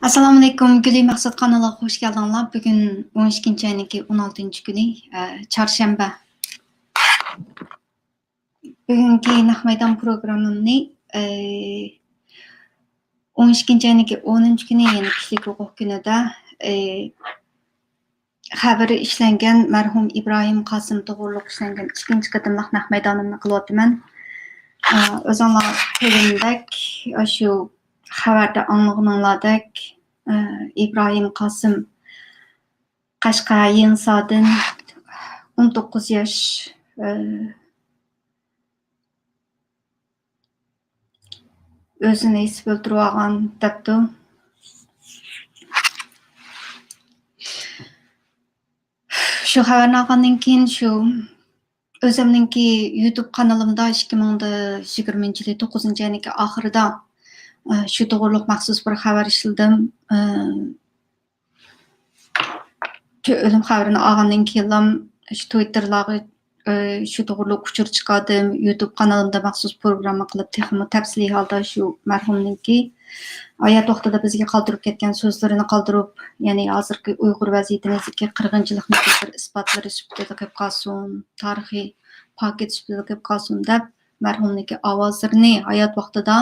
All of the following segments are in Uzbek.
Assalomu alaykum, Guli Maqsad kanaliga hoş geldinglar. Bugün 12 ayning 16 günü, çarşamba. Bugungi Naq maydon programmamni 12 ayning 10 günü, ya'ni kishilik huquq kunida xabari ishlangan marhum Ibrohim Qosim to'g'riliq ishlangan ikkinchi qatimliq naq maydonimni qilyapman. O'zinglar ko'rgandek, shu xabarda anglag'aninglardek İbrahim Qosim Qashqar Yenisadin 19 yaş özünü esib o'ldirib olgan debdi. Shu xabarni olgandan keyin shu o'zimninki YouTube kanalimda 2020-yil 9-oyning oxirida shu to'g'riliq maxsus bir xabar ishladim. Ölüm xabarini olgandan keyin shu Twitter'larga shu to'g'riliq uchur chiqardim. YouTube kanalimda maxsus programma qilib, texmi tafsiliy holda shu marhumninki hayot vaqtida bizga qoldirib ketgan so'zlarini qoldirib, ya'ni hozirgi Uyg'ur vaziyatimizdagi qirg'inchilikni bir isbotlari sifatida qilib qolsin, tarixiy paket sifatida qilib qolsin deb marhumninki ovozlarini hayot vaqtida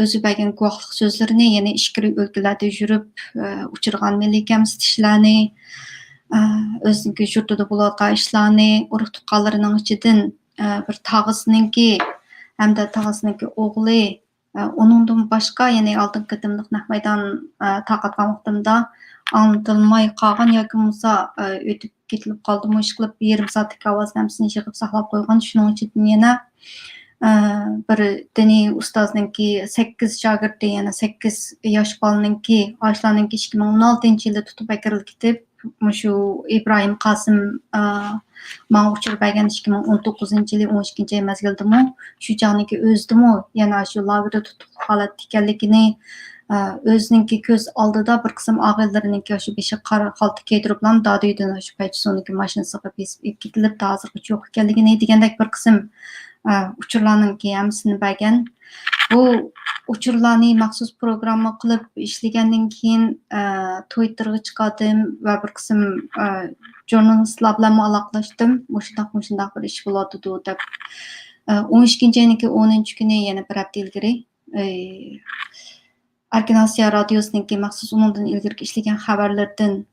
o'zi bergan guvohlik so'zlarini, ya'ni ishkiri o'lkalarda yurib uchirgan milliy kamsitishlarni, o'ziniki yurtida bo'layotgan ishlarni, urug' tuqqanlarining ichidan bir tog'asininki hamda tog'asininki o'g'li, uningdan boshqa, ya'ni oldingi qatimliq naq maydon tarqatgan vaqtimda anlatilmay qolgan yoki bo'lmasa o'tib ketilib qoldimi, ish qilib yarim soatlik ovozni hammasini yig'ib saqlab qo'ygan. Shuning ichidan yana bir diniy ustozninki 8 shogirdi, yana 8 yosh bolaninki, yoshlarninki 2016-yilda tutib akirilib ketib, shu İbrahim Qosim manga uchirib bergan 2019-yil 12 mezgildimi, shu chog'niki o'zdimi yana shu lagerda tutuqli holatda ekanligini, o'zininki ko'z oldida bir qism og'illariniki shu beshi qora xalta kiydiriblan dodiydan shu paychsoniki mashinasiga besib ketilib, hozirgacha yo'q ekanligini degandek bir qism uchurlarninki hammasini bergan. Bu uchurlarni maxsus programma qilib ishlagandan keyin Twitterga chiqardim va bir qism jurnalistlar bilan aloqalashdim. Mushundaq bir ish bo'ladi deb. 12-ayning 10-kuni, yana bir hafta ilgari Erkin Osiyo radiosiniki maxsus undan ilgari ishlagan xabarlardan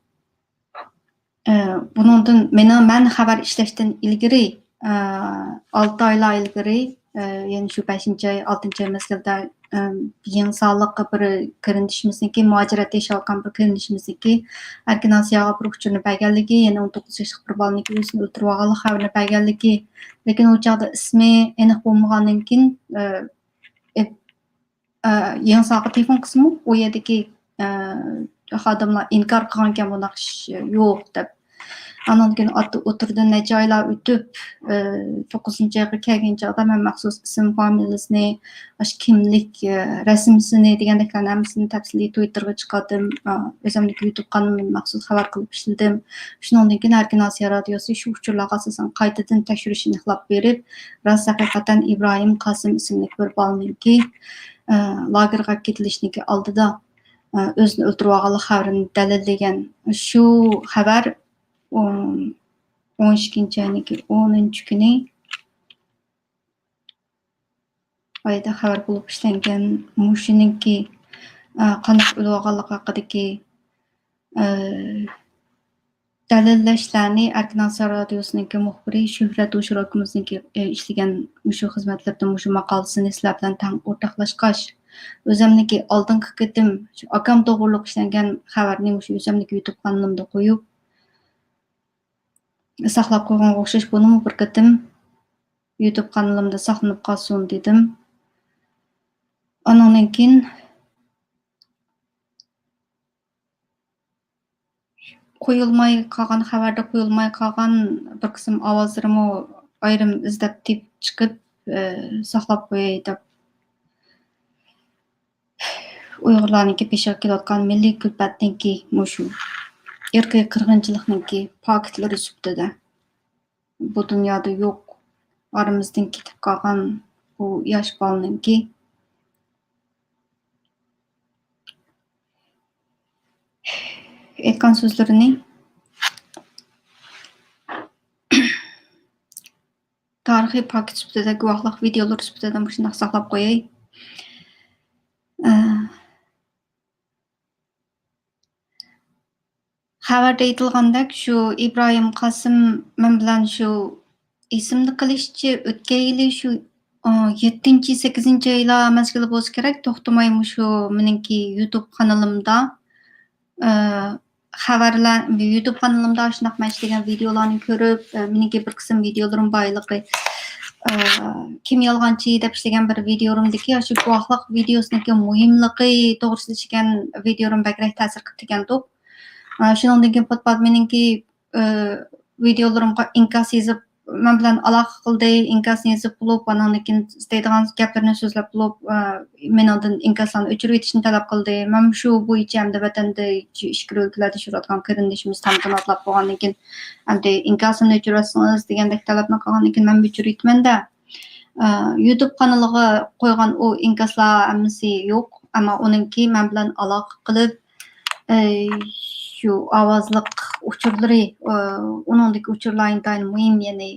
bundan men xabar ishlashdan ilgari 6 oylar ilgari, ya'ni shu 5-oy 6-oy mezgilda yangi sonliq bir qarindishimizniki, muajiratda yashayotgan bir qarindishimizniki Erkin Osiyoga bir uchurni berganligi, yana 19 yoshli bir bolaniki o'zini o'ldirib olganligi xabarini berganligi, lekin u chog'da ismi aniq bo'lmagandan keyin yangi songa telefon qilsam, u yerdagi xodimlar inkor qilgan ekan, bunaqa ish yo'q deb. Ondan keyin o'tirdi necha oylar o'tib 9-oyga kelgan chog'da men maxsus ism familiyasini, kimlik, rasmsini degandeklarni hammasini tafsiliy Twitterga chiqardim. O'zimning YouTube kanalimni maxsus xabar qilib ishladim. Shundan keyin Erkin Osiyo radiosi shu uchurlarga asosan qaytadan tekshirish aniqlab berib, rost haqiqatan İbrahim Qosim ismli bir bolaninki lagerga ketilishniki oldida o'zini o'ldirib olganlik xabarini dalillagan. Shu xabar 12-ayning 10-kuni oyda xabar bo'lib ishlangan. Mushuninki qanday o'lib olganligi haqidagi dalillashlarni Erkin Osiyo radiosiniki muxbiri Shuhrat O'shirokimizniki ishlagan shu xizmatlardan shu maqolasini sizlar bilan o'rtoqlashqach, o'zimniki oldingi qatim shu akam to'g'riliq ishlangan xabarni shu o'zimniki YouTube kanalimda qo'yib saqlab qo'yganga o'xshash bunimi bir qatim YouTube kanalimda saqlanib qolsin dedim. Ondan keyin qo'yilmay qolgan, xabarda qo'yilmay qolgan bir qism ovozlarimi ayrim izlab tepib chiqib saqlab qo'yay deb Uyg'urlarniki peshiga kelayotgan milliy kulfatninki shu irqiy qirg'inchilikninki paketlari sifatida bu dunyoda yo'q, oramizdan ketib qolgan bu yosh bolaninki aytgan so'zlarini tarixiy paket sifatida guvohlik videolar sifatida shunday saqlab qo'yay. Xabarda aytilgandek, shu İbrahim Qasım men bilan shu esimni qilishchi o'tgan yili shu 7-8 oylar mezgili bo'lsa kerak, to'xtamay shu meningki YouTube kanalimda xabarlar YouTube kanalimda shunday men ishlagan videolarni ko'rib, meningki bir qism videolarim boyligi kim yolg'onchi deb ishlagan bir videorimdagi shu guvohlik videosiniki muhimligi to'g'risida ishlagan videorim bakrak ta'sir qilib degandik. Shuningdan keyin Potpad meningki videolarimga inkas yozib, men bilan aloqa qildi, inkasni yozib bo'lib, andan keyin istaydigan gaplarni so'zlab bo'lib, mendan inkaslarni o'chirib etishni talab qildi. Men shu bo'yicha hamda vatanda ish ko'ruvchilarda ishlayotgan qarindishimiz tamdan atlab bo'lgandan keyin hamda inkasini o'chirasiz degandek talabni qilgandan keyin men o'chirib etmanda. YouTube kanaliga qo'ygan o inkaslar hammasi yo'q, ammo uningki men bilan aloqa qilib shu ovozliq uchurlari, uningdagi uchurlar intayin muhim, ya'ni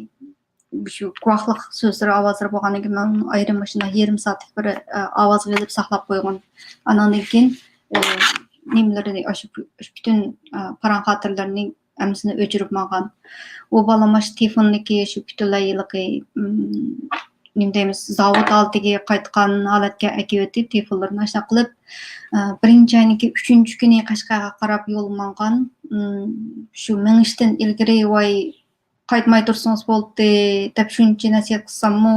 shu guvohlik so'zlari ovozlari bo'lgandan keyin men ayrim shunday yarim soatlik bir ovoz qilib saqlab qo'ygan. Andan keyin nimalarni shu butun paran xotirlarning hammasini o'chirib olgan. U balamash telefonniki shu butunlay yilqi nim deymiz, zavod oldiga qaytgan holatga akiyotdi, telefonlarni ashna qilib, birinchi oyniki 3-kuni Qashqarga qarab yo'l mangan. Shu minishdan ilgari voy qaytmay tursangiz bo'ldi deb shuncha nasihat qilsammi,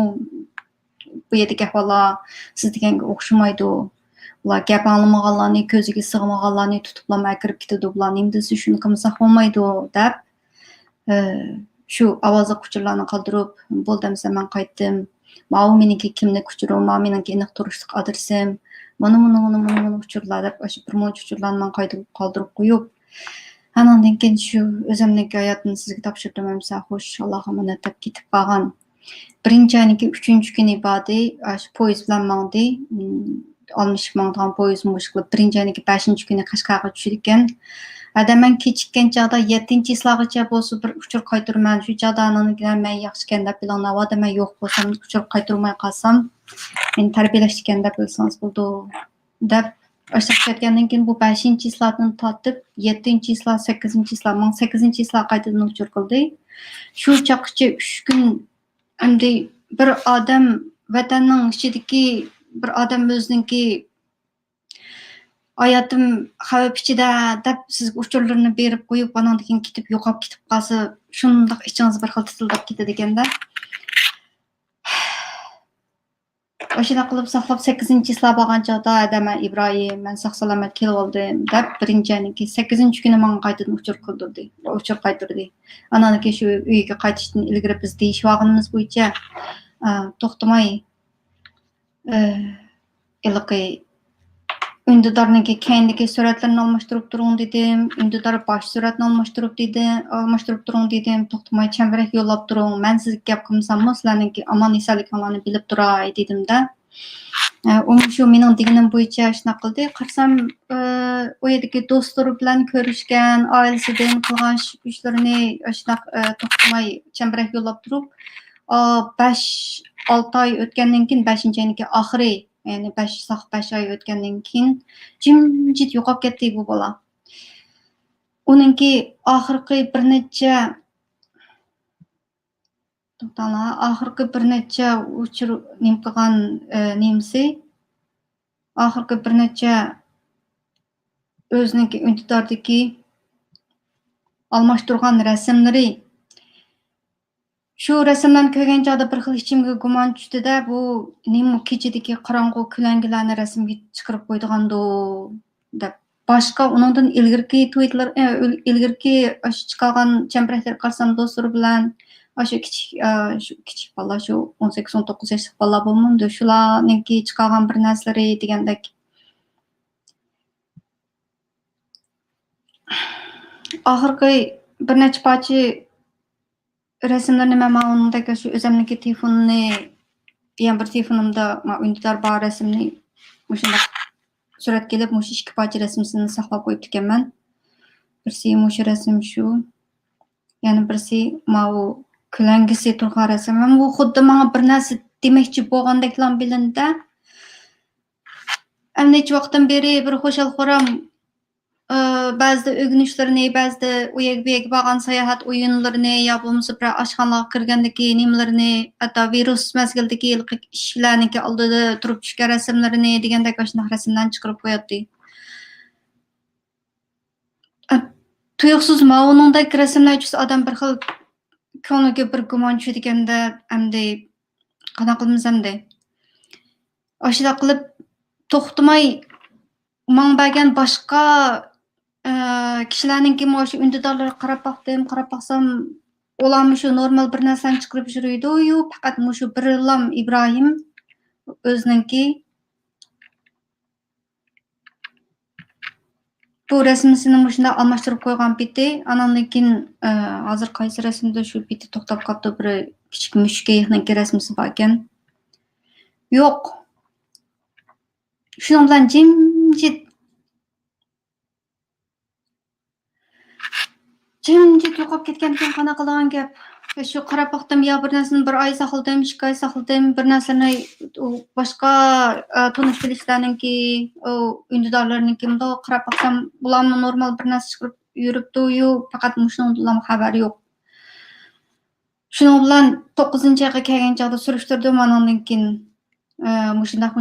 bu yerdagi ahvollar siz deganga o'xshamaydi. Ular gap anglamaganlarni, ko'ziga sig'maganlarni tutiblar kirib ketadi, bular nima desa shuni qilmasa bo'lmaydi deb shu ovozli kuchurlarni qoldirib, bo'ldi desa men qaytdim. Mana meniki kimlik kuchurim, mana meniki aniq turishlik adresim, mana kuchurlar deb shu bir muncha kuchurlarni men qoldirib qo'yib, andan keyin shu o'zimning hayotni sizga topshirdim, hamsa xo'sh, Allohga minnat deb ketib qolgan. Birinchi oyniki 3-kuni badi, shu poyezd bilan mangdi. 60 mingdan poyezd mushqilib, birinchi oyniki 5-kuni Qashqarga tushdi ekan. Men kechikkan chog'da 7-yilgacha bo'lsa bir uchur qaytarman. Shu chog'da ananikilar men yaxshi ekan deb planlab, men yo'q bo'lsam uchur qaytarmay qolsam, meni tarbiyalash ekan deb bilsangiz bo'ldi deb ashaq ketgandan keyin bu 5-yillardan tortib 7-yillar, 8-yillar, men 8-yillar qaytadan uchur qildi. Shu chaqgacha 3 kun endi bir odam vatanning ichidagi bir odam o'ziningki hayotim xavf ichida deb sizga uchurlarni berib qo'yib, andan keyin ketib yo'qolib ketib qolsa, shundoq ichingiz bir xil titildab ketadi ekanda. O'shana qilib saqlab 8-yillar bo'lgan chog'da adama Ibrohim, men sog' salomat kelib oldim deb birinchi oyniki 8-kuni menga qaytadan uchur qildirdi. Uchur qaytardi. Andan keyin shu uyga qaytishdan ilgari biz deyishganimiz bo'yicha to'xtamay ilqi Ündidarniki kendiki suratlarını almıştırıp durun dedim. Ündidar baş suratını almıştırıp durun dedim. Toxtumay çemberek yollap durun. Men sizga gap qilsam, sizlarniki aman esaliklarni bilib turay dedim de. Shu mening deganim bo'yicha shuna qildi. Qarsam o yerdagi do'stlari bilan ko'rishgan, oilasidan qilgan ishlarini shuna to'xtamay çemberek yollap turib, 5-6 oy o'tgandan keyin 5-oyniki oxiri, yani 5 oy o'tgandan keyin jimjit yo'qolib ketdi bu bola. Uningki oxirgi bir necha uchur nim qilgan nimsi, oxirgi bir necha o'ziniki intidordagi almashtirgan rasmlari. Shu rasmlarni ko'rgan chog'da bir xil ichimga gumon tushdi-da, bu nima kechadagi qorong'u kulangilarni rasmga chiqarib qo'ydigando deb. Boshqa undan ilgirki tweetlar, ilgirki chiqargan champiraklar qarsam do'stlari bilan shu kichik bola, shu 18-19 yoshli bola bo'lmadi, shularniki chiqargan bir narsalari degandek. Oxirgi bir necha parcha rasmlarni men undagi shu o'zimniki telefonini, yana bir telefonimda undidor bor rasmni mushunda surat kelib, mush 2 parcha rasmini saqlab qo'yib ekanman. Birisi muşu resim şu. Yani birisi ma'u külengisi turgan resim. Ama bu xuddi manga bir narsa demekçi bo'lgandeklan bilindi. Necha vaqtdan beri bir xo'shalxo'ram ba'zida o'rganishlarni, ba'zida u yer bu yerga borgan sayohat o'yinlarini yo bo'lmasa bir oshxonaga kirgandagi nimalarini, hatto virus mazgildagi ishlarniki oldida turib tushgan rasmlarini degandek shunaqa rasmlarni chiqarib qo'yatdi. Tuyuqsiz ma'uningdek rasmlar tushsa odam bir xil ko'ngliga bir gumon tushadikanda endi qanaqa qilmasam-da. Ashula qilib to'xtamay manbagan boshqa kishilarninki shu undidorlarga qarab baqsam ularmi shu normal bir narsani chiqarib yuriydi-yu, faqat shu birillam Ibrohim o'zininki bu rasmini shunday almashtirib qo'ygan peti, anandan keyin hozir qaysi rasmda shu peti to'xtab qoldi, bir kichik mushukning rasmisi bor ekan. Yo'q. Shuning bilan jimjit yo'qolib ketgan ekan, qanaqa qilgan gap. Shu qarab baqdim, yo bir narsani bir oy saqladim, 2 oy saqladim, bir narsani boshqa tanish bilishlarninki, undidorlarninki bundoq qarab baqsam, bularni normal bir narsa chiqarib yuribdi-yu, faqat shundan xabar yo'q. Shuning bilan 9-oyga kelgan chog'da surishtirdim, anandan keyin shundoq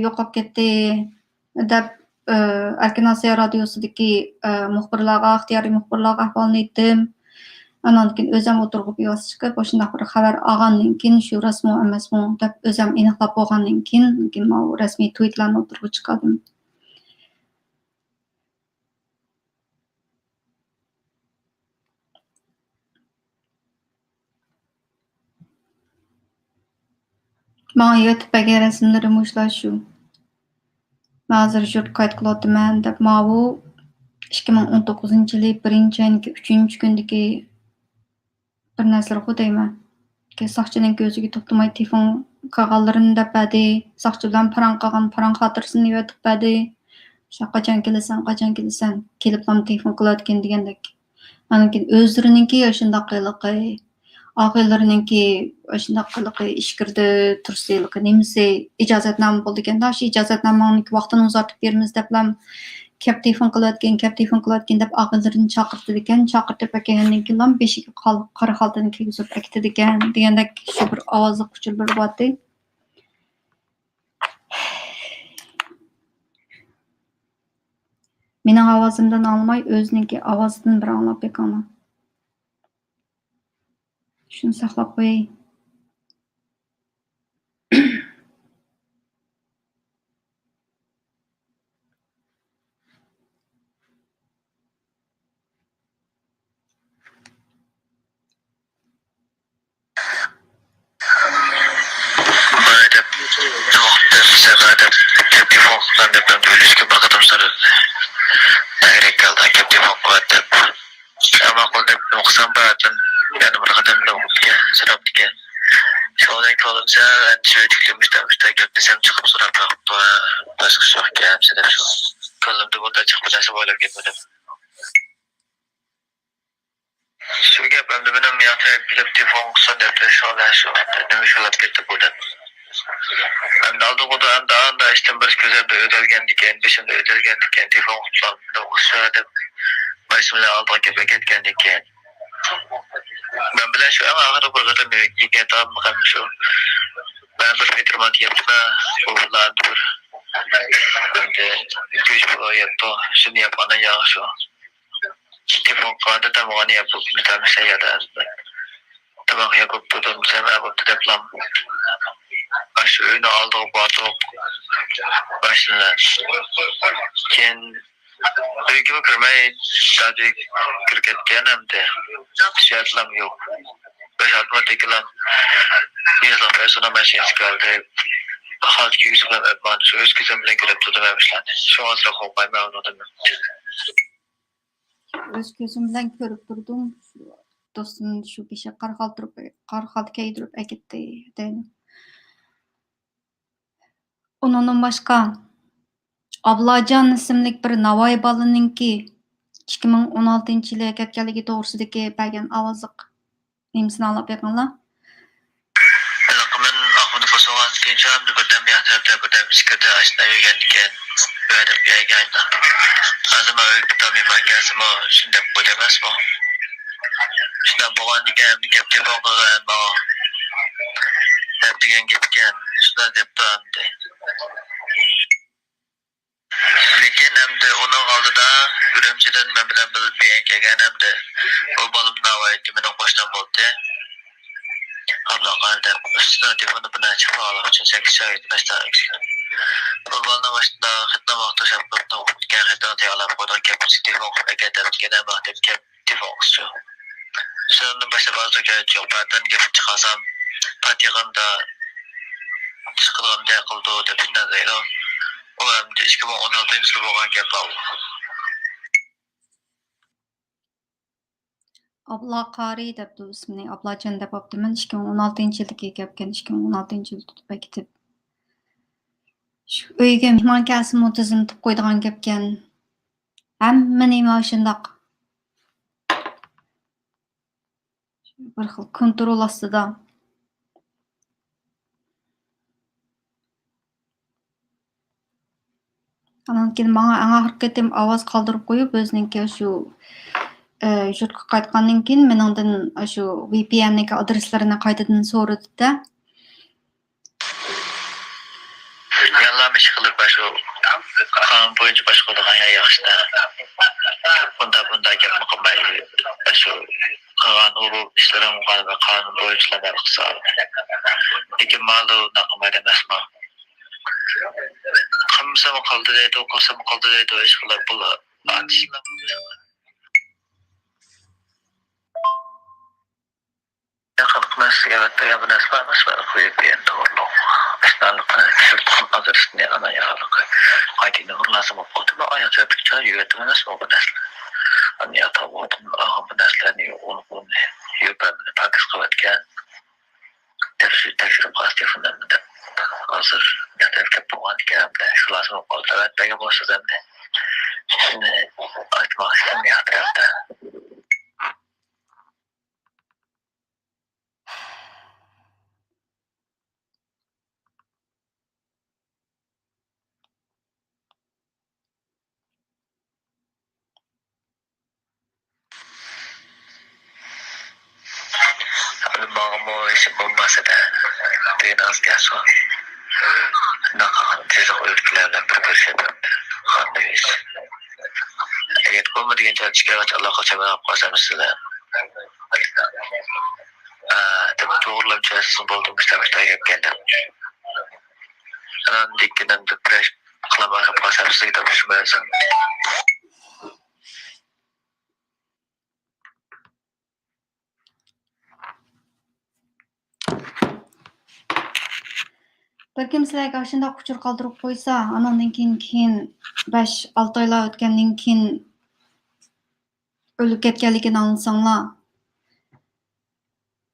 yo'qolib ketdi deb Erkin Asiya radiosidagi muxbirlarga, ixtiyoriy muxbirlarga ahvolni aytdim. Andan keyin o'zim o'tirib yoz chiqib, shundoq bir xabar olgandan keyin shu rasmi emasmi deb o'zim aniqlab bo'lgandan keyin rasmiy tweetlarni o'tirib chiqardim. Menga YouTube'ga rasmlarim shu. Hozir shu qayd qilyapman deb bu 2019-yil 1-oyning 3-kundagi bir narsalar deyman. Soqchining ko'ziga to'xtamay telefon qilganlarini deb berdi. Soqchi bilan parang qilgan parang xotirasini yotib berdi. Qachon kelasan? Keliblam telefon qilayotgan degandek. Andan keyin o'zlarininki shundoq qiliqi, og'aylarininki shundoq qiliqi ish kirdi, tursiyligi nimasi ijozatnoma bo'ldi ekanda, shu ijozatnomani vaqtini uzatib beramiz deblam kep telefon qilayotgan deb og'aylarini chaqirtdi ekan, chaqirtib kelgandan keyin beshiga qora xaltani kiygizib akitdi ekan degandek shu bir ovozli quchib bir bo'tdi. Mening ovozimdan olmay, o'zininki ovozidan bir anglab ekanman. Shuni saqlab qo'yay. Shu gap endi benim yaqtirib kelib telefon qilsa deb nima sholab ketdi bo'ldi. Endi oldinda anda ishdan bir ko'zimda o'tolgan ekan, beshimda o'tolgan ekan, telefon qilib o'xsha deb boshimda oldiga kelib ketgan ekan. Ben bilan shu axir bir qator yegan taom shu. Ben bir metromat yaptım, o'g'illar bir endi 2-3 oy yaptı, shuni yapana yaxshi. Telefon qiladi, tamog'ini yapib bitamisa yada. Tamog' yapib budim, sana bo'pti deblam. Shu uyni oldiga borib başladılar. Keyin uyga kirmay tadik kirib ketgan hamda shaytlam yo'q. Otomatiklan yezlab persona mashinasi keldi. Xalq yuzlab abman shu o'z ko'zim bilan ko'rib turdim hamishlarni. Shu asra qo'ymayman unudim. O'z ko'zim bilan ko'rib turdim. Do'stim shu besha qarxaltirib kaydirib aketdi deydi. Onundan başqa Ablajon ismli bir Navoiy bolaninki 2016-yılı ketganligi to'g'risidagi bergan ovozliq nemsini anglab beringlar. Men Ahmet Fasoğan gençlerim de birden bir hatırda birden bisiklet aşina yürüyendiken böyle bir yayında. Azıma öykü tamamı gelsin o şimdi bu demez mi? Şimdi bu an diken bir kepçe bakıyorum o. Hep diken gitken şuna deptandı. Lekin hem de onun aldıda ürümciden ben bilen bir yenkegen hem de o balım navayet kimin baştan buldu. Allah kaldı. Üstüne telefonu buna çıkmalı için 8 ay başta eksik. Kurbanın başında xitna vaxtı şaplıqda oxutgan xitna teyalab qo'ydan kapsik telefon qilib gene vaqtda telefon qilsa. Şunun başta bazı gerek yok. Badan gelip çıkarsam patiyanda çıkıldığımda qildi deb tushunadi. O ham 2016-yil bo'lgan gap bu. Abla Qari debdi ismini. Ablajon deb optiman. 2016-yildagi gapgan 2016-yil tutib ketib. Shu uyga mehmon kelsin tizimtib qo'ydigan gapgan. Hamma nima shundoq. Bir xil kontrol ostida. Andan keyin menga eng oxirgi qatim ovoz qoldirib qo'yib, o'zininki shu yurtga qaytgandan keyin meningdan shu VPN'dagi adreslarini qaytadan so'radi-da. Yanlış qilib shu qonun bo'yicha boshqargan ya yaxshi. Bunda gapni qilmay shu qilgan urug' ishlarim va qonun bo'yicha qilsa. Lekin malu naqmayda emasmi? Qilsa qildi deydi, o'qisa qildi deydi, ish qilib bular. Xalqimizga bu narsa qo'yib berdi. Adresini ana yaralık. Aydın lazım oldu mu? Ayet yaptıkça yönetiminiz o bu nesle. Hani yatavodun ağam bu neslerini onu yöpemini pakis kıvatken tecrübe kastiyafından da hazır yatırken bu an hikayemde şu lazım oldu. Evet bege boşsuz hem de şimdi aytmak istemiyor tarafta. Mau isim olmasa da biraz gelsin. Nakal tezah ülkelerle bir şey yaptı. Anlayış. Eğer olmadı gençler çıkarak Allah kaçamaya yapmasamızda. Tabi doğrulam çaresiz buldum işte yapkendim. Anan dikkinden de kreş kılamaya yapmasamızda da düşünmezsem. Balkim sizlarga shundoq uchur qoldirib qo'ysa, anandan keyin 5-6 oylar o'tgandan keyin o'lib ketganligini anlasanglar.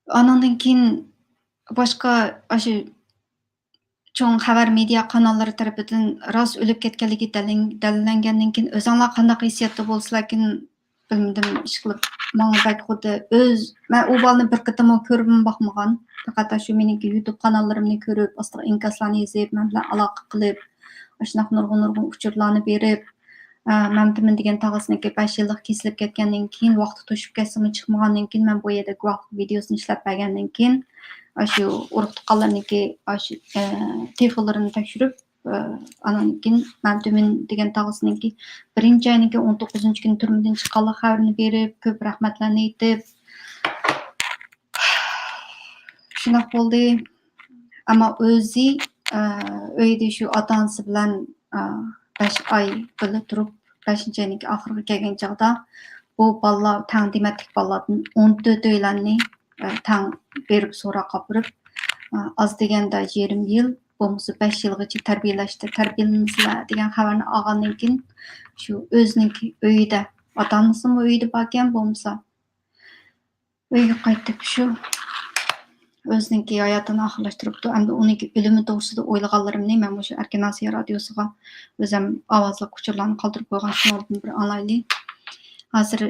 Anandan keyin boshqa shu cho'ng xabar media kanallari tarafidan rost o'lib ketganligi dalillangandan keyin o'zinglar qanday hissiyatda bo'lsizlarkin bilmadim ish qilib menga bak xuddi men u bolani bir qatam ko'rib boqmagan. Faqat shu meniki YouTube kanallarimni ko'rib, ostiga inkaslarni yozib, men bilan aloqa qilib, shunaqa nurg'un uchurlarni berib, men degan degan tog'asiniki 5 yillik kesilib ketgandan keyin, vaqti to'shib ketsa chiqmagandan keyin, men bu yerda guvohlik videosini ishlab bergandan keyin, shu urug' tuqqanlarniki shu telefonlarini tekshirib, anan keyin men degan tog'asiniki 1-oyniki 19-kun turmadan chiqqanlik xabarini berib, ko'p rahmatlarni aytib, shunaqa bo'ldi. Ammo o'zi uyda shu ota-onasi bilan 5 oy birga turib, 5-oyniki oxiriga kelgan chog'da bu bolalar tang dematlik bolalardan 14 oylarni tang berib so'roq qopirib, oz deganda 20 yil, bo'lmasa 5 yilgacha tarbiyalanishlar degan xabarni olgandan keyin shu o'ziniki uyida, ota-onasimi uyida borgan bo'lmasa uyga qaytib shu o'ziniki hayotini oxirlashtiribdi. Endi uniki o'limi to'g'risida o'ylaganlarimni men shu Erkin Asiya radiosiga o'zim ovozli uchurlarni qoldirib qo'ygan shundan bir anglayli. hozir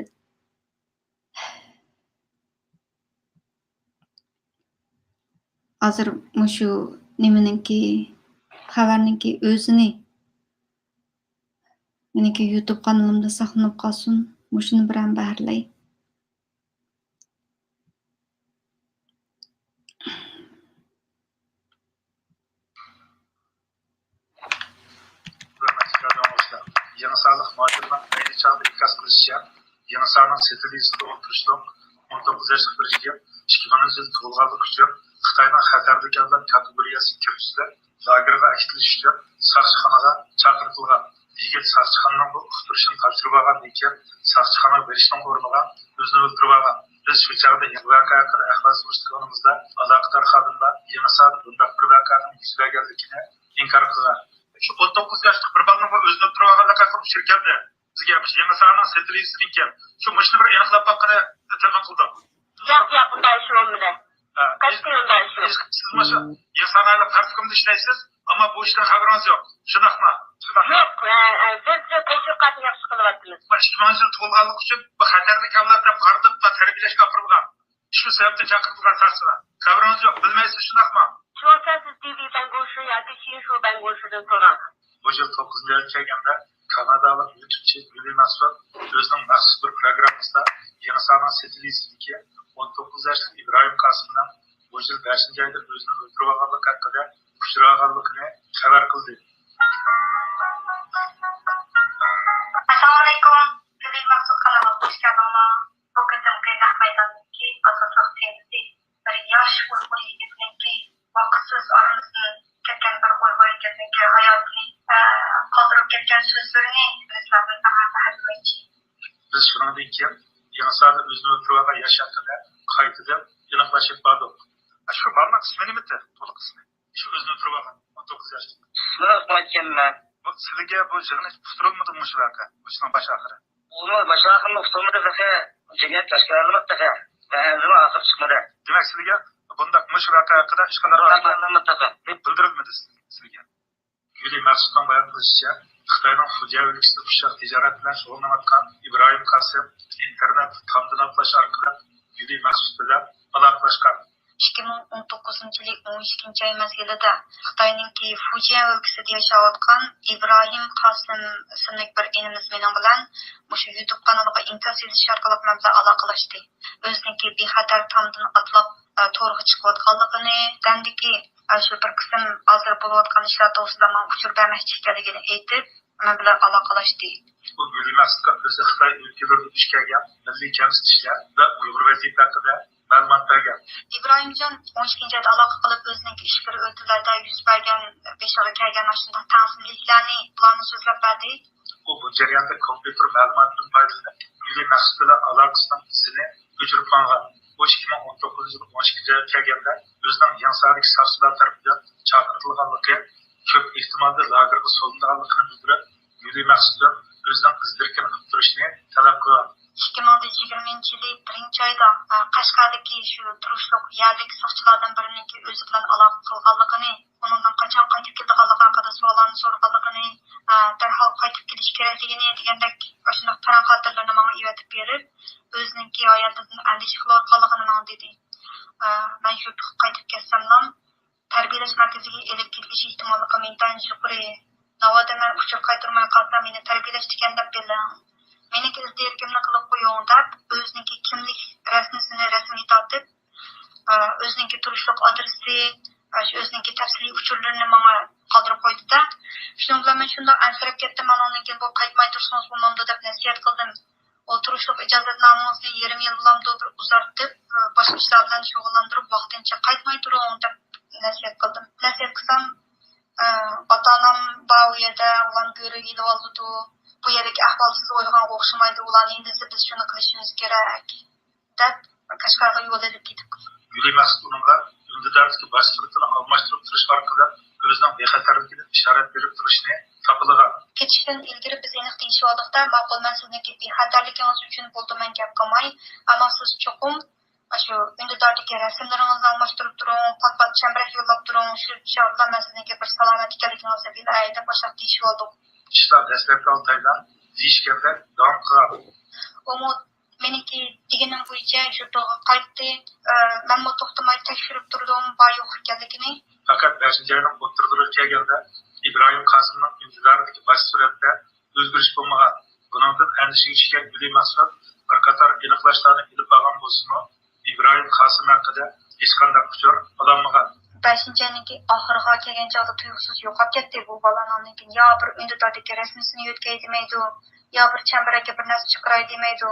mushu nimaninki xabarninki o'zini meniki YouTube kanalimda saqlanib qolsin. Mushuni bilan baharlay. Yanı sağlık muhacirman aynı çağda ikaz kılışıya, yanı sağlık setilizde oturuştum. 19 yaşlık bir yıl, 2010 yıl tuğulgarlık üçün, Xitay'dan xatarlık yazılan kategoriyası kirişte, lagerga akitiliş üçün, Saqçıxanaga çakırtılgan. Yigit Saqçıxananın bu uqturuşunu tavsirib algan ekan, Saqçıxanaga berishning o'rniga o'zini o'ldirib olgan. Biz shu chog'da yangi voqea haqida ahvol surishtirganimizda aloqador xodimlar yangi soat bunday bir voqeaning yuz berganligini inkor qilgan. Şu 19 yaşlık bir balını özünü öldürüp alganlık haqida şirkatda bizga yangi soatning setilisi ekan. Şu mushni bir aniqlab bakqani telefon qildim. Yo'q, bunday ish bo'lmadi. Qanday bunday ish? Siz mana yasanayla partimda ishlaysiz, ammo bu ishdan xabaringiz yo'q. Shunaqmi? Yo'q, biz tashviqotni yaxshi qilyapmiz. 2010 yil tug'ilganlik uchun bu xatarli avloddan qaridib va tarbiyalashga opirilgan. Shu sababdan chaqirilgan shaxslar. Xabaringiz yo'q, bilmaysiz shunaqmi? Shu siz TVdan go'shu yoki shu go'shudan so'rang. Bu yil 9 yil kelganda Kanadalik YouTubechi Billy Masford o'zining maxsus bir programmasida yangi soatning setilisiga 19 yoshli İbrahim Qasımdan bu yil 5 oyda o'zini o'ldirib olganlik haqida uchraganligini xabar qildi. Assalomu alaykum. Billy Masford kanaliga xush kelibsiz. Bu kungi Ahmaydagi asosiy temasi bir yosh o'g'il yigitniki vaqtsiz orasida ketgan bir o'g'il yigitniki hayotini qoldirib ketgan so'zlarini sizlarga ta'riflaychi. Biz shundan keyin yangi soatda o'zini o'ldirib olgan yosh haqida qaytadan aniqlashib bordik. Shu barmoq ismi nimati? To'liq ismi. Shu o'zini o'ldirib olgan 19 yoshli. Sizlarga Bu sizga bu jig'ini pushtirilmadi mu shu vaqa? O'shining bosh oxiri. uni boshqa qilib uqtirmadi vaqa jigat tashkillanmoqda va hozir oxir chiqmadi. Demak sizga bundaq mush vaqa haqida hech qanday bildirilmadi sizga. Yuli Maqsudning bayon qilishicha, Xitoyning Xujia o'lkasida ushshoq tijorat bilan shug'ullanayotgan İbrahim Qasim internet ta'minotlash orqali Yuli Maqsud bilan aloqalashgan. 2019 yili 12 ay mezgilida Xitoyninki Fujian o'lkasida yashayotgan İbrahim Qasim ismli bir inimiz mening bilan mushu YouTube kanaliga inkos yozish orqali men bilan aloqalashdi. O'ziniki bexatar tomdan atlab to'g'ri chiqayotganligini, dandiki shu bir qism hozir bo'layotgan ishlar to'g'risida men uchur bermoqchi ekanligini aytib, men bilan aloqalashdi. Bu Yuli Maqsudga o'zi Xitoy o'lkalarida duch kelgan milliy kamsitishlar va Uyg'ur vaziyati haqida ma'lumot bergan. İbrahimjon 12 ayda aloqa qilib o'zining ishqir o'tlarda yuz bergan beshiga kelgan shunday tanqidliklarni ularni so'zlab berdi. Bu jarayonda kompyuter ma'lumotdan foydalanib Yuli Maqsud bilan aloqasining izini o'chirib qo'ygan. Bu 2019 yil 12 ayda kelganda o'zining yansalik soqchilar tomonidan chaqirtirilganligi ko'p ehtimolda lagerga solinganligini bildirib, Yuli Maqsuddan o'zining izdirkin qilib turishni talab qilgan. 2020 yili 1 ayda Qashqardagi shu turishliq yerlik soqchilardan biriniki o'zi bilan aloqa qilganligini, undan qachon qaytib kelganligi haqida savollarni so'raganligini, darhol qaytib kelish kerakligini degandek shunday paran xatirlarni menga evatib berib, o'ziniki hayotidan andish qilayotganligini menga dedi. Men shu qaytib kelsam ham tarbiyalash markaziga elib ketilish ehtimolligini mendan yuqori. Navoda men uchur qaytarmay qolsam meni tarbiyalash ekan deb bilang. Meniki izdirkimni qilib qo'ying deb o'ziniki kimlik rasmini tortib, o'ziniki turishliq adresi, o'ziniki tafsiliy uchurlarini menga qoldirib qo'ydi-da. Shuning bilan men shunday ansirab ketdim, men undan keyin bu qaytmay tursangiz bo'lmamdi deb nasihat qildim. O turishliq ijozatnomangizni yarim yil bilan uzartib, boshqa ishlar bilan shug'ullantirib vaqtincha qaytmay turing deb nasihat qildim. Nasihat qilsam, ota-onam bu yerda ularni ko'rib yilib oldi. Bu yerdagi ahvolsiz o'yg'onga o'xshamaydi, ularni endi biz shuni qilishimiz kerak deb Qashqarga yo'l olib ketib. Yuli Maqsud unga undidagi boshchilikni almashtirib turish orqali o'zining bexatarligini ishorat berib turishni topilgan. Ketishdan ilgari biz aniq deyishib oldikda, ma'qul men sizniki bexatarligingiz uchun bo'ldi men gap qilmay, ammo siz cho'qim shu undidagi rasmlaringizni almashtirib turing, pat chambarak yo'llab turing, shu bilan men sizniki bir salomat ekanligingizni bilaydi, boshqa deyishib oldik. İşler destekli altaydan iş geldi, devam kılar. Umut meniki degenim bo'yicha yurtiga qaytdi. Men bu to'xtamay tekshirib turdim, bor yo'q ekanligini. Fakat 5. ayının o'ttirdirib kelganda İbrahim Kasım'ın imtidaridagi baş suratda o'zgarish bo'lmagan. Bundan endişe içken Gülay Maqsud bir qator aniqlashlarni ilib olgan bo'lsa-mu, İbrahim Kasım haqida hech qanday uchur olinmagan. 5. ayninki oxiriga kelgan chog'da tuyuqsiz yo'qolib ketdi bu bolaning. Ya bir undidagi rasmini yo'tkay demaydi, ya bir chambarakka bir narsa chiqaray demaydi.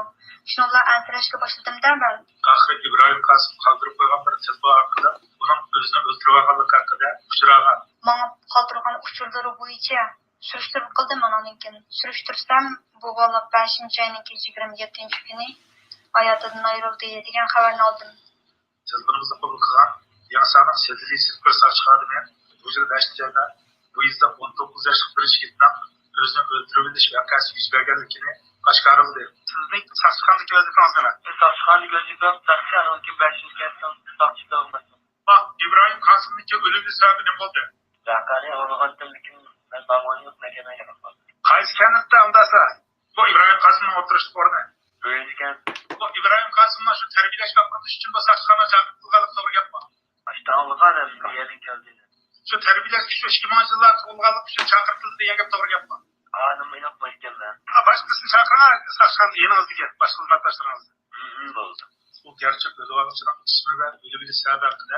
Shuningla ansirashga boshladim-da men. Ahir İbrahim Kasım qoldirib qo'ygan bir tilba haqida, uning o'zini o'ldirib olganligi haqida uchragan. Menga qoldirgan uchurlari bo'yicha surishtirib qildim meningkin. Surishtirsam bu bola 5. ayninki 27 kuni hayotdan ayrildi degan xabarni oldim. Tilbimizni qabul qilgan Yasaning Sedilisi bir soch xodimi bu yil 5. ayda bu yilda 19 yoshli bir yigitning o'zini o'ldirib olish voqeasi yuz berganligini oshkorildi. Sizning sochxonadagi vazifangiz nima? Sochxonadagi vazifam sochxonadagi 5. aydan sochchida bo'lmasam. Bak İbrahim Kasım'daki ölümü sebebi ne oldu? Vaqani olgandan keyin men ma'lumot yo'q ekan. Qaysi kentda undasa? Bu İbrahim Kasım'ın oturuş o'rni. O'yingan Bu İbrahim Kasım'la şu terbiyeleş yapmış için bu saçxona çağırtılgalık doğru yapma. ashdan olganim yerin keldi. Şu terbiyeleş şu 2000 yıllar to'lg'anlik şu çağırtıldı degan gap doğru yapma. Anim inokma ekanman. Başkasını çağırına saçxona yeniğizga, başka xizmatdoshlarınızga. Bo'ldi. Bu gerçek ödüvalçının ismi ve ölümü sebebi hakkında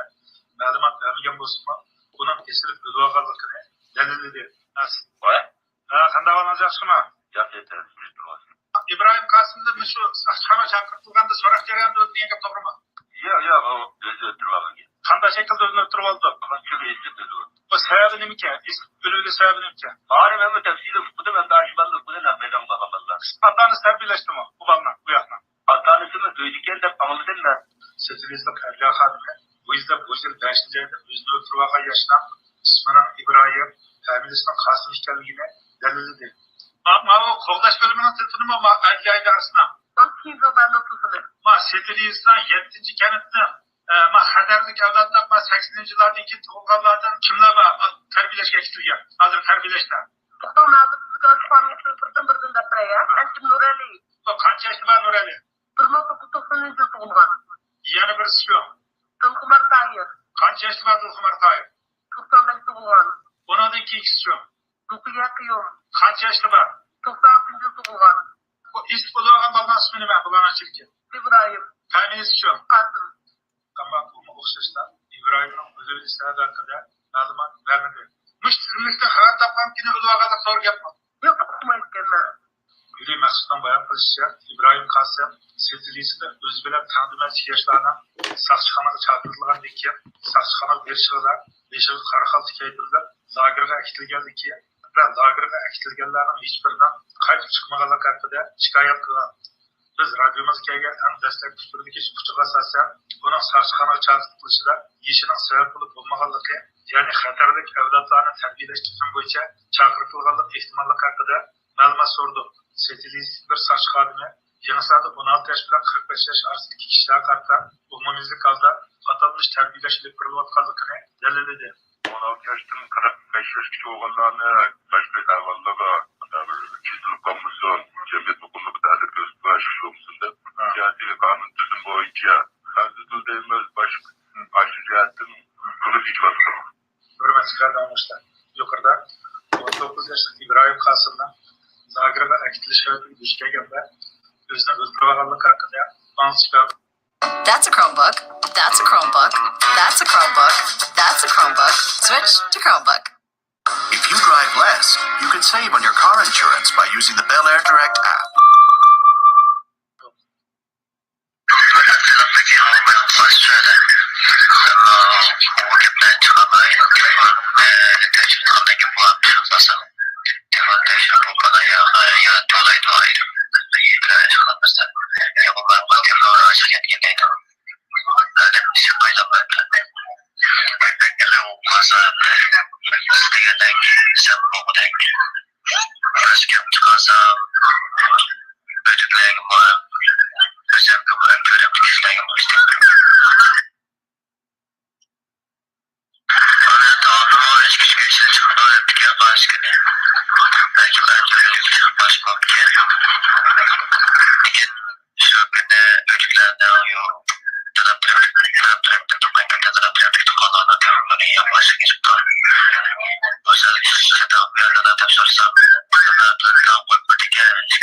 ma'lumot berilgan bo'lsa-mu, bunun kesilib ödüvalganligini dalilladi. Voy, Qanday olacaqsizmi? yaxshi. İbrahim Kasım'da şu saçxona çağırtılganda so'roq jarayonida o'tdi degan gap to'g'rimi? Yo'q, o o'zi o'tirib olgan. Qanday shaklda o'zini o'tirib oldi? Qancha esib dedi. Bu sebebi nima ekan? Ölümü sebebi nima ekan? Anim hem tafsili fuqda men daşbanlık bu ne meydan qalamanlar. Atanız terbiyeleşdimi bu balına, bu yoqdan? Atanısını duydiken de anladım ben. Setilizlik Erliya xodimi bu yil 5. ayda o'zini o'ldirib olgan yoshdan ismining İbrahim, familiyasining Qasim ekanligini dalilladi. Ama o qo'g'dash bo'limining telefonimi ma Erliya arasida. Ma Setilizdan 7. kanatdan ma Hadarlik avlodlar ma 80 yillardan keyin tug'ilganlardan kimlar va tarbiyalashga kitilgan? Hozir tarbiyalashda. Bu qancha yoshli bor Nurali? Yana birisi shu. Qancha yoshli bor Dilxumar Toyir? Ulardan keyingisi shu. Qancha yoshli bor? Bu ism bo'lgan bolaning ismi nima? Bolaning chirki. Familiyasi shu. Tamam, bu o'xshashda İbrahimning o'zini sababi haqida ma'lumot berildi. Mush tizimlikda xabar topganligini o'zlariga to'g'ri gapmi? Gülay Maqsudning bayon qilishicha, İbrahim Kasım Setilisida o'zi bilan tandimas yoshlarni sochxonaga chaqirtirgandan keyin sochxona berishida beshiga qaraqalti kaydirilib, lagerga akitilgandan keyin lagerga akitilganlarning hech biridan qaytib chiqmaganligi haqida shikoyat qilgan. Biz radyomizga kelgan eng dastlabki turdagi uchuqqa asosan uning sochxonaga chaqirtirishida yeshining sabab bo'lib bo'lmaganligi, ya'ni xatarlik avlodlarni tarbiyalash tizimi bo'yicha chaqirtirilganlik ehtimolligi haqida ma'lumot so'rdik. Setilis bir soch xodimi Yangisada 16 yosh bilan 45 yosh orasidagi kishilar qarta umumiylik holda atalmish tarbiyalash ilib borilayotganligini dalilladi. 16 yoshdan 45 yoshgacha bo'lganlarni boshqa avvallarga chizilib qolmasin, jamiyat huquqiga ta'sir ko'rsatish yo'qsunda, siyosiy qonun tuzum bo'yicha hozir deymiz boshqa jihatdan qilib ijro qiladi. Hurmatli qarindoshlar, yuqorida 19 yoshli İbrahim Kasım'dan lagerga akitilish sababi duch kelganda o'zini o'ldirib olganligi haqida ansiklab. That's a Chromebook. That's a Chromebook. That's a Chromebook. That's a Chromebook. Switch to Chromebook. If you drive less, you can save on your car insurance by using the Bel Air Direct app.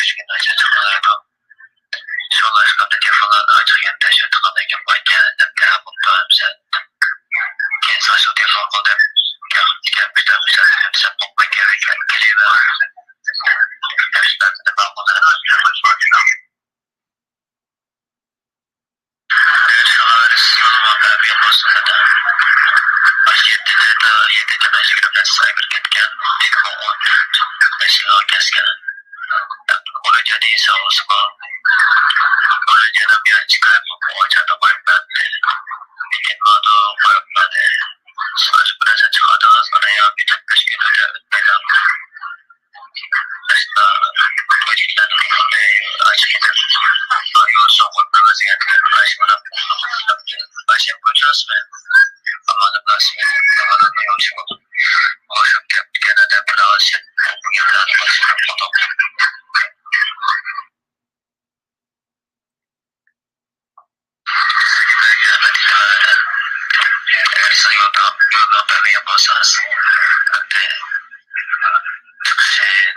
küçük açık çıkıyordu. Şolaşkanda telefonlarını açık yerde şu tıkanayken bakkendim de mutluyum sen. Kendisi şu telefon koydum. Gelmişler sen bakmak gereken kelime. Gerçekten de ben bunları anlayamadım. Şoları sınavıma ben bir olsun da. Aşiyetinde de 7 dönemci günümden cyber ketken. 2014 eşliğe kesken. Olunca değilse olsun. Olunca da bir an çıkarıp o açarda koyup Bikin modu koyup Saç burası çıkardınız. Araya bir tek 5 gün önce ötmeden. Mesela projelerden açık edin. Yol soğukluğuna vaziyetler. Aşımına aşım koyacağız ve amanın nasıl amanın yol çıkmadı. Hoşum genelde plastik bu yılların başında foto. Yoldan ben yaparsanız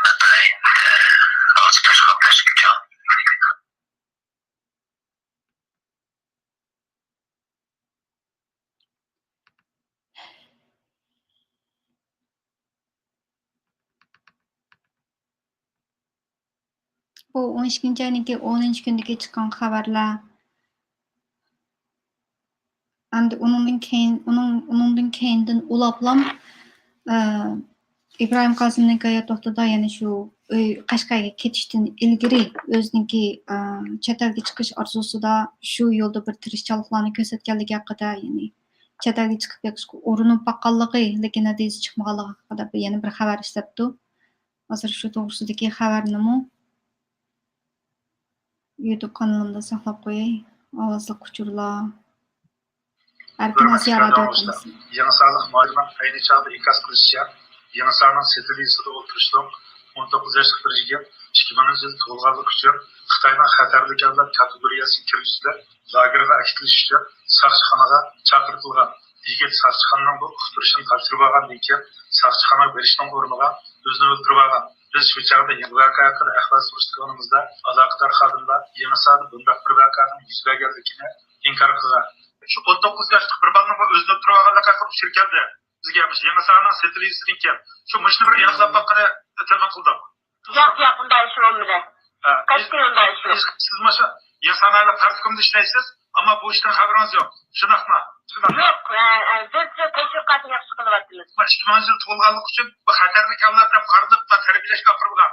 natayın bazı başka çıkacağım. Bu 12 ayınki 10 gündeki çıkan haberler. Endi onundan keyin ulaplam İbrahim Kasım'ın hayat to'xtada yana shu Qashqarga ketishdan ilgari o'ziniki chet elga chiqish orzusida shu yo'lda bir tirishchiliklarni ko'rsatganligi haqida, ya'ni chet elga chiqib ketishga urinib boqqanligi, lekin natija chiqmaganligi haqida yana bir xabar ishlabdi. Hozir shu to'g'risidagi xabarnimi YouTube kanalimda saqlab qo'yay. Ovozli uchurlar. Erkin Asiya radyo kanali. Yangi sog'liq ma'lumot ayni chog'da inkos qilishicha, yangi sog'liq setillisida o'tirishda 19 yoshli bir yigit 2000 yil tug'ilganlik uchun Xitoyning xatarli avlod kategoriyasiga kirishda lagerga akitilish uchun soqchixonaga chaqirtilgan. Yigit soqchixonaning bu uqtirishini topshirib olgandan keyin soqchixonaga berishning o'rniga o'zini o'ldirib olgan. Biz shu chog'da yangi voqea haqida ahvol surishtirganimizda aloqador xodimlar yangi so'da bunday bir voqeaning yuz berganligini inkor qilgan. Şu 19 yoshli bir balning o'zini o'ldirib olganligi haqida uchirganda bizga yangi so'ning setilisidan keyin shu mishni bir aniqlab boqqani telefon qildim. Yo'q, bunday ish bo'lmadi. Qachon bunday ish? Siz mana shu yasamaylar tartibimda ishlaysiz, ammo bu ishdan xabaringiz yo'q. Shunaqmi? Yo'q, biz tekshiruqni yaxshi qilyapmiz. 2000 yil tug'ilganlik uchun bu xatarli avlod deb qarilib va tarbiyalashga opirilgan.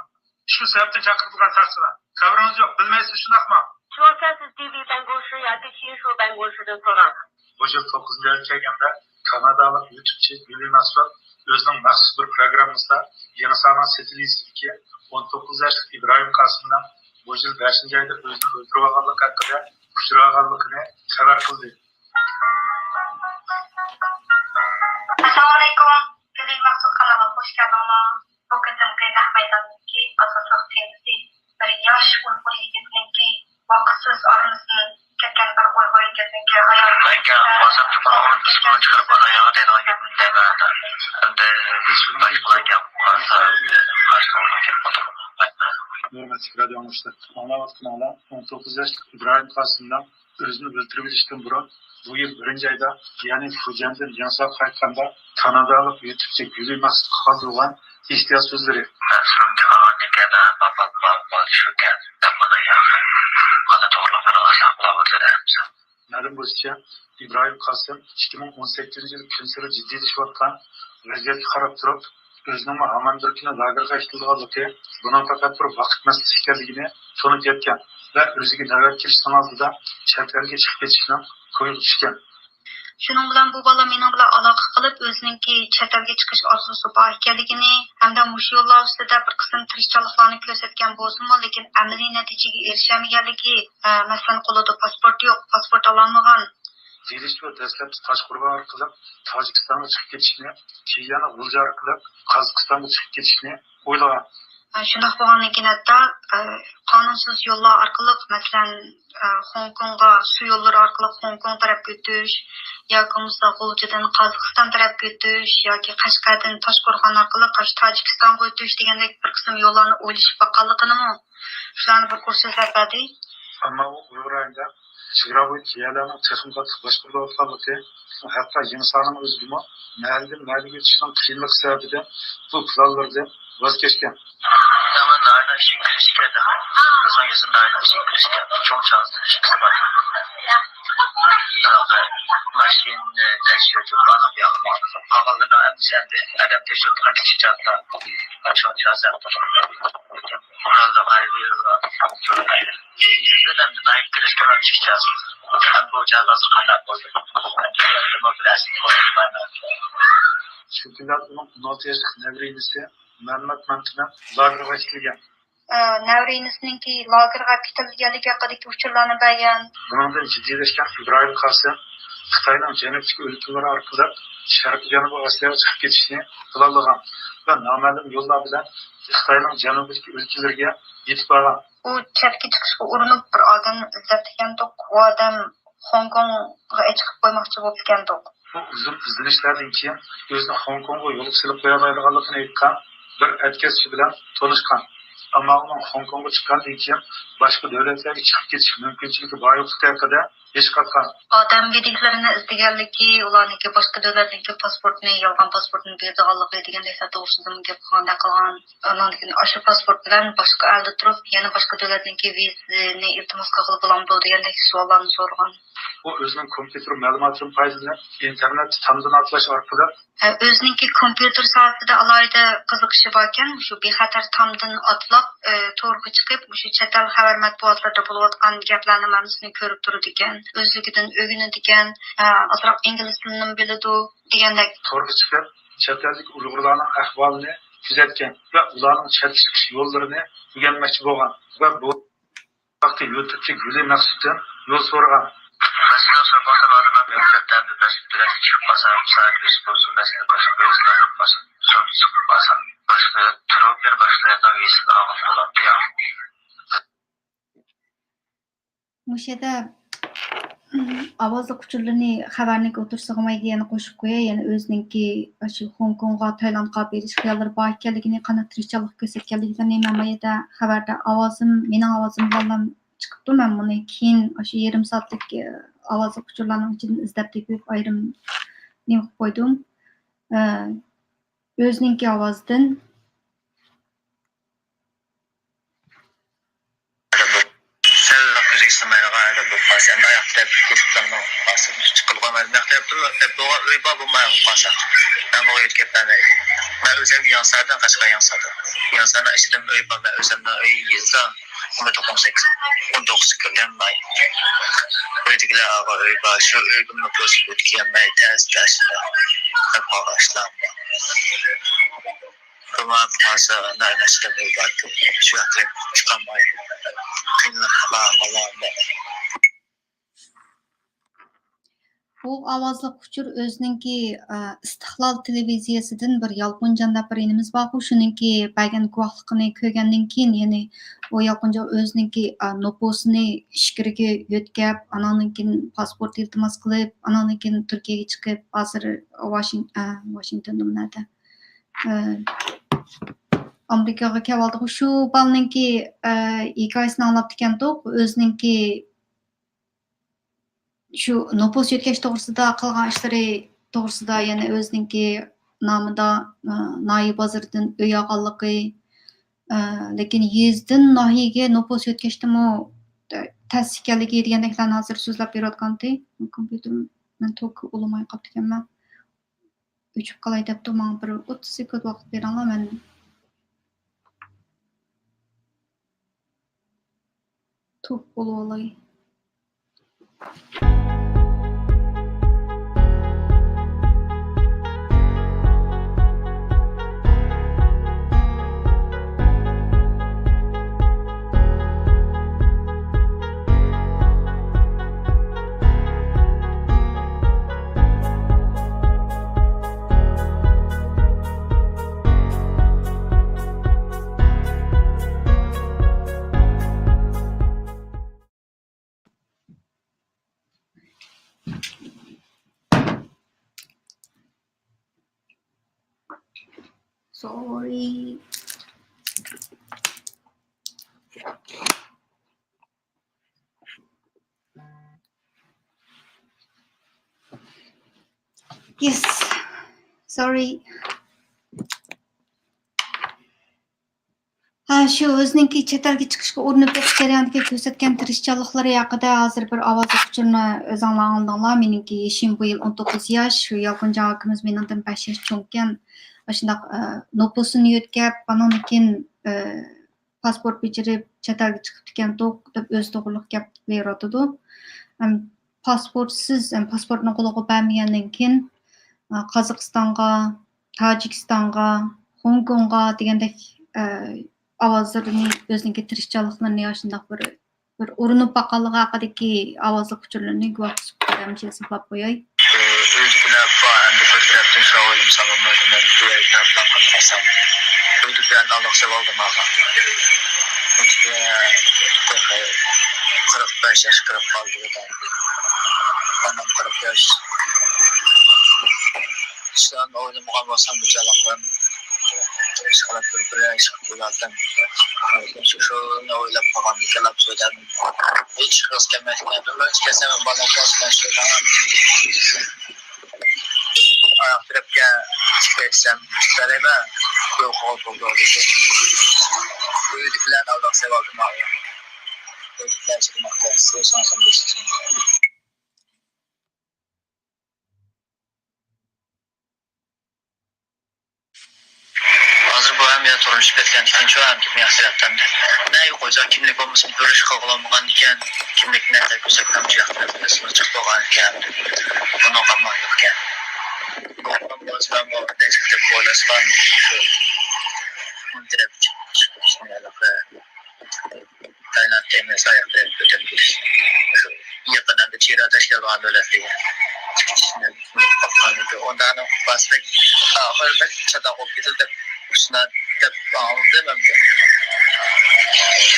Shu sababdan chaqirtilgan shaxslar. Xabaringiz yo'q, bilmaysiz shunaqmi? Siz TV-dan go'shu yoki Shinshudan go'shudan so'rang. Bu yil 9-oyga kelganda Kanadalik YouTubechi Billy Maxwell o'zining maxsus bir programmasida yangi sog'liq setilisiga 19 yoshli İbrahim Kasım'dan bu yil 5-oyda o'zini o'ldirib olganligi haqida uchraganligini xabar qildi. Assalomu alaykum. Billy Maxwell kanaliga xush kelibsizlar. Bu ketimki Ahmaydandagi asosiy temasi bir yosh Uyg'ur yigitniki vaqtsiz aramizdan ketgan bir Uyg'ur yigitniki hayot. Menga hozir tuproqni qismini chiqarib olayoq degan demadi. Endi boshqalarga Hürmetli radyo anlaştı. Anlavatkanlar 19 yaşlı İbrahim Kasım'dan özünü öldürebilişten burun bu yıl 1. ayda yani Fujian'dan yansal kayıtkanda Kanadalık YouTube'da Gülü Maksud kaldırılan ihtiyaç sözleri. Malum bolışça İbrahim Kasım 2018 yıl künsürü ciddi düşvatkan vaziyet karab durup özünün Hamandırkine lager kaçtırdığı bunun fakat bir vakit mesleği ekanligini tanıp yetken ve özüge neler kelishdan oldida chet elga chiqib ketishni ko'yib tushgan. Shuning bilan bu bola mening bilan aloqa qilib o'zininki chet elga chiqish orzusi bor ekanligini hamda mush yo'llar ustida bir qism tirishchiliklarni ko'rsatgan bo'lsin-mu, lekin amaliy natijaga erishamaganligi, masalan qo'lida pasport yo'q, pasport ololmagan. Zelish ve dastlabki Toshqurg'on orqali Tojikistonga chiqib ketishni, keyin yana G'ulja orqali Qozog'istonga chiqib ketishni o'ylagan. Shundoq bo'lgandan hatto qonunsiz yo'llar orqali, masalan, Hong Kongga su yo'llari orqali Hong Kong tarafga o'tish yoki G'uljadan Qozog'iston tarafga o'tish yoki Qashqardan Toshqurg'on orqali Tojikistonga o'tish degandek bir qism yo'llarni o'ylashib boqqanligini Şularni bir ko'rsatib berdi. Ama o Uyghur ayında çığıra boyunca yerlerinin texnikat başkurulotlarlıkı hatta insanın özgümü nerede geçişten kıyımlık sebebiyle bu planlarda vazgeçken. Zaman aynı işi kırışken de. Son yüzün aynı işi kırışken. Çok şanslı işimiz var. Maşin teşhirci bana bir yapmak. Ağalına hem sen de adam teşhirden çıkacakta. Şu an şahsen. Burada ayrıyla. Önemli naik kırışken çıkacağız. Hem bu cihazı kaynak oldu. Demokrasi konuşmayla. Şükürler bunun 16 yaşlık nevreynisi Mehmet Mentinen Zagreba işleyen. Navreynisininki lagerga ketilganligi haqidagi uchurlarni bergan. Bundan ciddileşken İbrahim Kasım Xitayning janubdagi o'lkalar orqali Sharqiy Janubiy Osiyoga chiqib ketishni planlagan va noma'lum yo'llar bilan Xitoyning janubidagi o'lkalarga yetib borgan. U chetga chiqishga urinib bir odamni izlab ekandiq. U odam Hong Kongga chiqib qo'ymoqchi bo'lib ekandiq. Bu uzun izlanishlardan keyin o'zini Hong Kongga yo'l silib qo'ya oladiganligini aytgan bir atkazchi bilan tanishgan. Ammo uning Hong Kongga chiqqandan keyin boshqa davlatlarga chiqib ketish mumkinchiligi borligi haqida hech qatgan. Odam videolarini izlaganligi, ularniki boshqa davlatniki pasportni, yolg'on pasportni berganligi deganlar to'g'risida gap qilgan. Ondan shu pasport bilan boshqa elda turib, yana boshqa davlatniki vizani iltimos qilib bo'lamdi degandek savollarni so'ragan. O o'zining kompyuter ma'lumotini foydalanib internet ta'minotlash orqali o'ziniki kompyuter soatida alayda qiziqishi bor ekan, shu bexatar tomdan otlab to'g'ri chiqib, shu chet el xabar matbuotlarida bo'layotgan gaplarni ma'nosini ko'rib turadi ekan, o'zligidan o'rganadi ekan, ozroq ingliz tilini biladi degandek. To'g'ri chiqib, chet ellik Uyg'urlarning ahvolini kuzatgan va ularning chet chiqish yo'llarini o'rganmoqchi bo'lgan va bu vaqtda YouTube'ga Guli Maqsuddan yo'l so'ragan. Mesela sabahtan adına devletten de biraz çıkmasa, müsaadesi bozun, mesela başka gözler yapmasın, son çıkmasa, başka tropları başlayan üyesini ağırlandı ya. O'shada ovozli uchurlarni xabarniga o'tirsig'maydi yana qo'shib qo'ya, yana o'zininki shu Hong Kongga, Tailandga berish xayollari bor ekanligini, qanday tirikchilik ko'rsatganligini mana xabarda mening ovozim bilan chiqibdi. Men buni keyin shu yarim soatlik ovozli uchurlarning ichidan izlab tepib ayrim nima qilib qo'ydim. O'zininki ovozdan İstemeye kadar bu pasen de yaptı. Kuşlarını pasen çıkılgan mezmekte yaptım. Hep doğa uyba bu mayın pasen. Ben bu ülkeden neydi? Ben özüm yansardan kaçka yansadı. Yansardan işledim uyba ve özümden öy yüzden 19 kıldan may. Böylelikle ağa uyba şu uygumlu gözü bütkiyenmeyi tez dersinde hep ağaçlanma. Kuma pasen ne işledim uyba şu akıllı çıkamayı. Bu ovozli uchur o'zininki Istiqlol televiziyasidan bir yolg'onjon deb bir inimiz bor. Shuningki bergan guvohligini ko'rgandan keyin, ya'ni u yolg'onjon o'zininki nopusini ishkiriga yo'tkab, anandan pasport iltimos qilib, anandan Turkiyaga chiqib, hozir Washingtonda nimada Amerikaga keldi. Shu balninki hikoyasini anglab ekandik. O'zininki shu nopus yetkash to'g'risida qilgan ishlari to'g'risida, yana o'zininki nomida Noyi bozoridan uy olganligi, lekin yezdan nohiyaga nopus yetkashdimi tas ekanligi degandeklarni hozir so'zlab berayotgandi. Kompyuter men to'k ulamay qolib ekanman. O'chib qolay debdi. Menga bir 30 sekund vaqt beringlar, men to'k bo'lib olay. Sorry. Yes. Sorry. Shu o'zininki chet elga chiqishga urinib ketish jarayonida ko'rsatgan tirishchanliklari haqida hozir bir ovoz uqtirishni o'zinglar angladinglar. Meniki yashim bu yil 19 yosh. Shu Yolqinjon akamiz mendan 5 yosh cho'nkan. Shundaq nopusini yo'tkab, bundan keyin pasport becirib chet elga chiqib ekan deb o'z to'g'riliq gap beradi. Pasportsiz, pasportni qo'lga bermagandan keyin Qozog'istonga, Tojikistonga, Hong Kongga degandek ovozlarini o'zining tirishchanliklarini yoshindaq bir urinib baqanligi haqidagi ovozli uchurlarni guvoh qilib hisoblab qo'yay. Uydagilar bor, endi bir tarafdan savolim salomlardan duaylar bilan qatnashsam. Uydagilarni Alloh savoldim og'a. 45 yaş kırıp kaldı dedim. Anam 40 yaş. Şu an oynamaya basam bu çalaklarım. Şalat bir yaş kulaktım. Şu oylap falan bir kelap söyledim. Hiç hız gelmezken ben hiç kesemem bana basma söyledim. Ayaklarıp gel çıkarsam çıkarayım. Yok oldu dedim. Uyuduklarını Allah sevaldım abi. Uyuduklar çıkmakta. Sığırsansam geçsin. Hazır bu hem ya turmuş ketken ikinci hem kimi yaxshiratdan ne koyacak kimlik olmasın görüş kılgılamagan iken kimlik ne de gözekten bir yaxshiratdan ismi çıktı olan iken bunu kalmak yokken ondan ben bu değişiklik koyulasından şu direkt Tayland'da emniyet ayakta ötebiliriz. Şu yakından da çiğra teşkil olan öyle diye. Ondan basmak ahırda çatak olup gidildi. Üstüne de aldım hem de.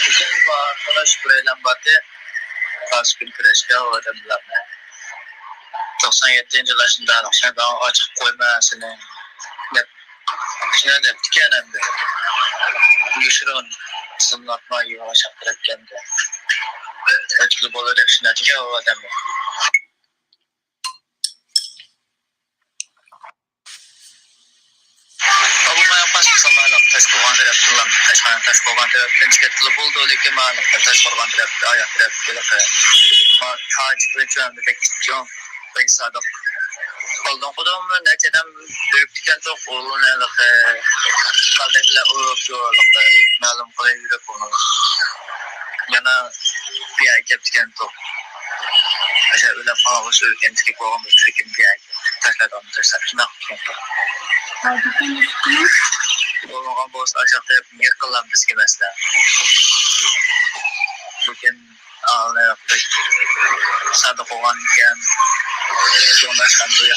Bugün bu arkadaş burayla battı. Kaç gün kreşke o adamlarla. 97. yaşında akşam açık koymasını şimdi dükkanım da. Düşürün sınırlatmayı yavaş yaptırırken de. Ötülü bolarak şimdi açık o adamı. Taş kovan tarafından taş kovan tarafından çıkartılı buldu lekin ma'lum taş kovan tarafı ayak tarafı böyle ma taç böyle bir bekliyorum pek sadık oldum kodum neceden büyük diken çok olun elak kadehle uğruyorlar ma'lum kolay yürü bunu yana bir ay yaptıkken çok aşağı öyle falan olsa ülken trik olan bir trikim bir ay taşlardan taşlar Olmagan bo'lsa aşağıda yakınlan bizga mesela. Bugün ağlayaptık. Sadık olan iken sonrasında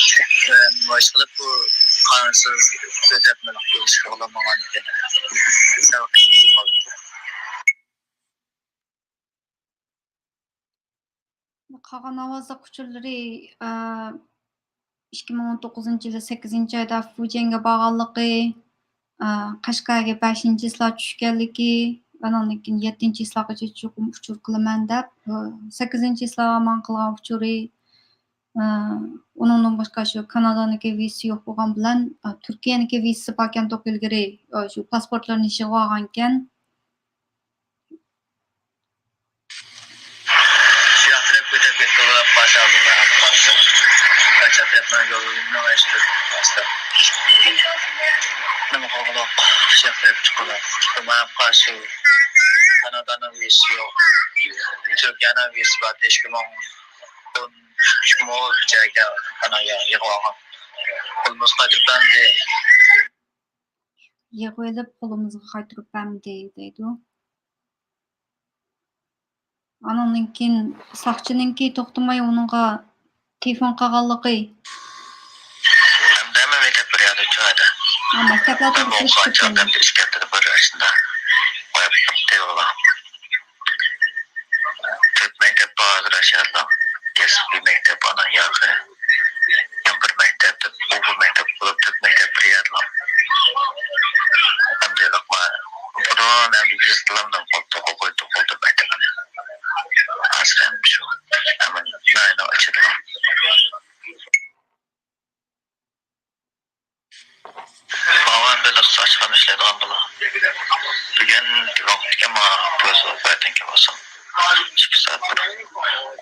nümayiş kılıp bu kanunsuz ödetmelik bir şey olamagan iken. Sevap oldu. Qolgan ovozli uchurlari 2019 yılı 8 ayda Fujianga borganligi, Qashqarga 5 islar tushganligi, bundan keyin 7 islargacha chuqur uchur qilaman deb 8 islar aman qilgan uchuri, undan boshqa shu Kanadaniki visi yo'q bo'lgan bilan Turkiyaniki visi bor ekan to'q ilgari shu pasportlarni ishig'i olgan ekan. Shu yoqtirib ko'tarib ketdilar, boshqa Kaçapetmen yolunu yaşadık aslında. Nama kalau siapa sekolah, kemarin pasal Kanada'nın visi yok, Türkiye'nin visi var, değişikman pun semua jaga Kanada yang orang, olmaz kadar de. Yığılıb qolumuzu qaytırıb bəmdi deydi. Ananınkin saqçınınki toxtamay onunğa telefon qağanlığı. Hem de mektep bir yerde çoğadı. Məktəblərdə Ben bu kaçaktan bir işkentleri var aslında. Eyvallah. Türk mektep bazı aşağıda. Kes bir mektep ana yağı. Yang bir mektep, bu mektep, Türk mektep bir yerde. Hem de bakma. Bunun hem de yüzlerimden koltuk mektep. Aslen şu. Hemen nayını açıdım. saatten ki basam. 2 saat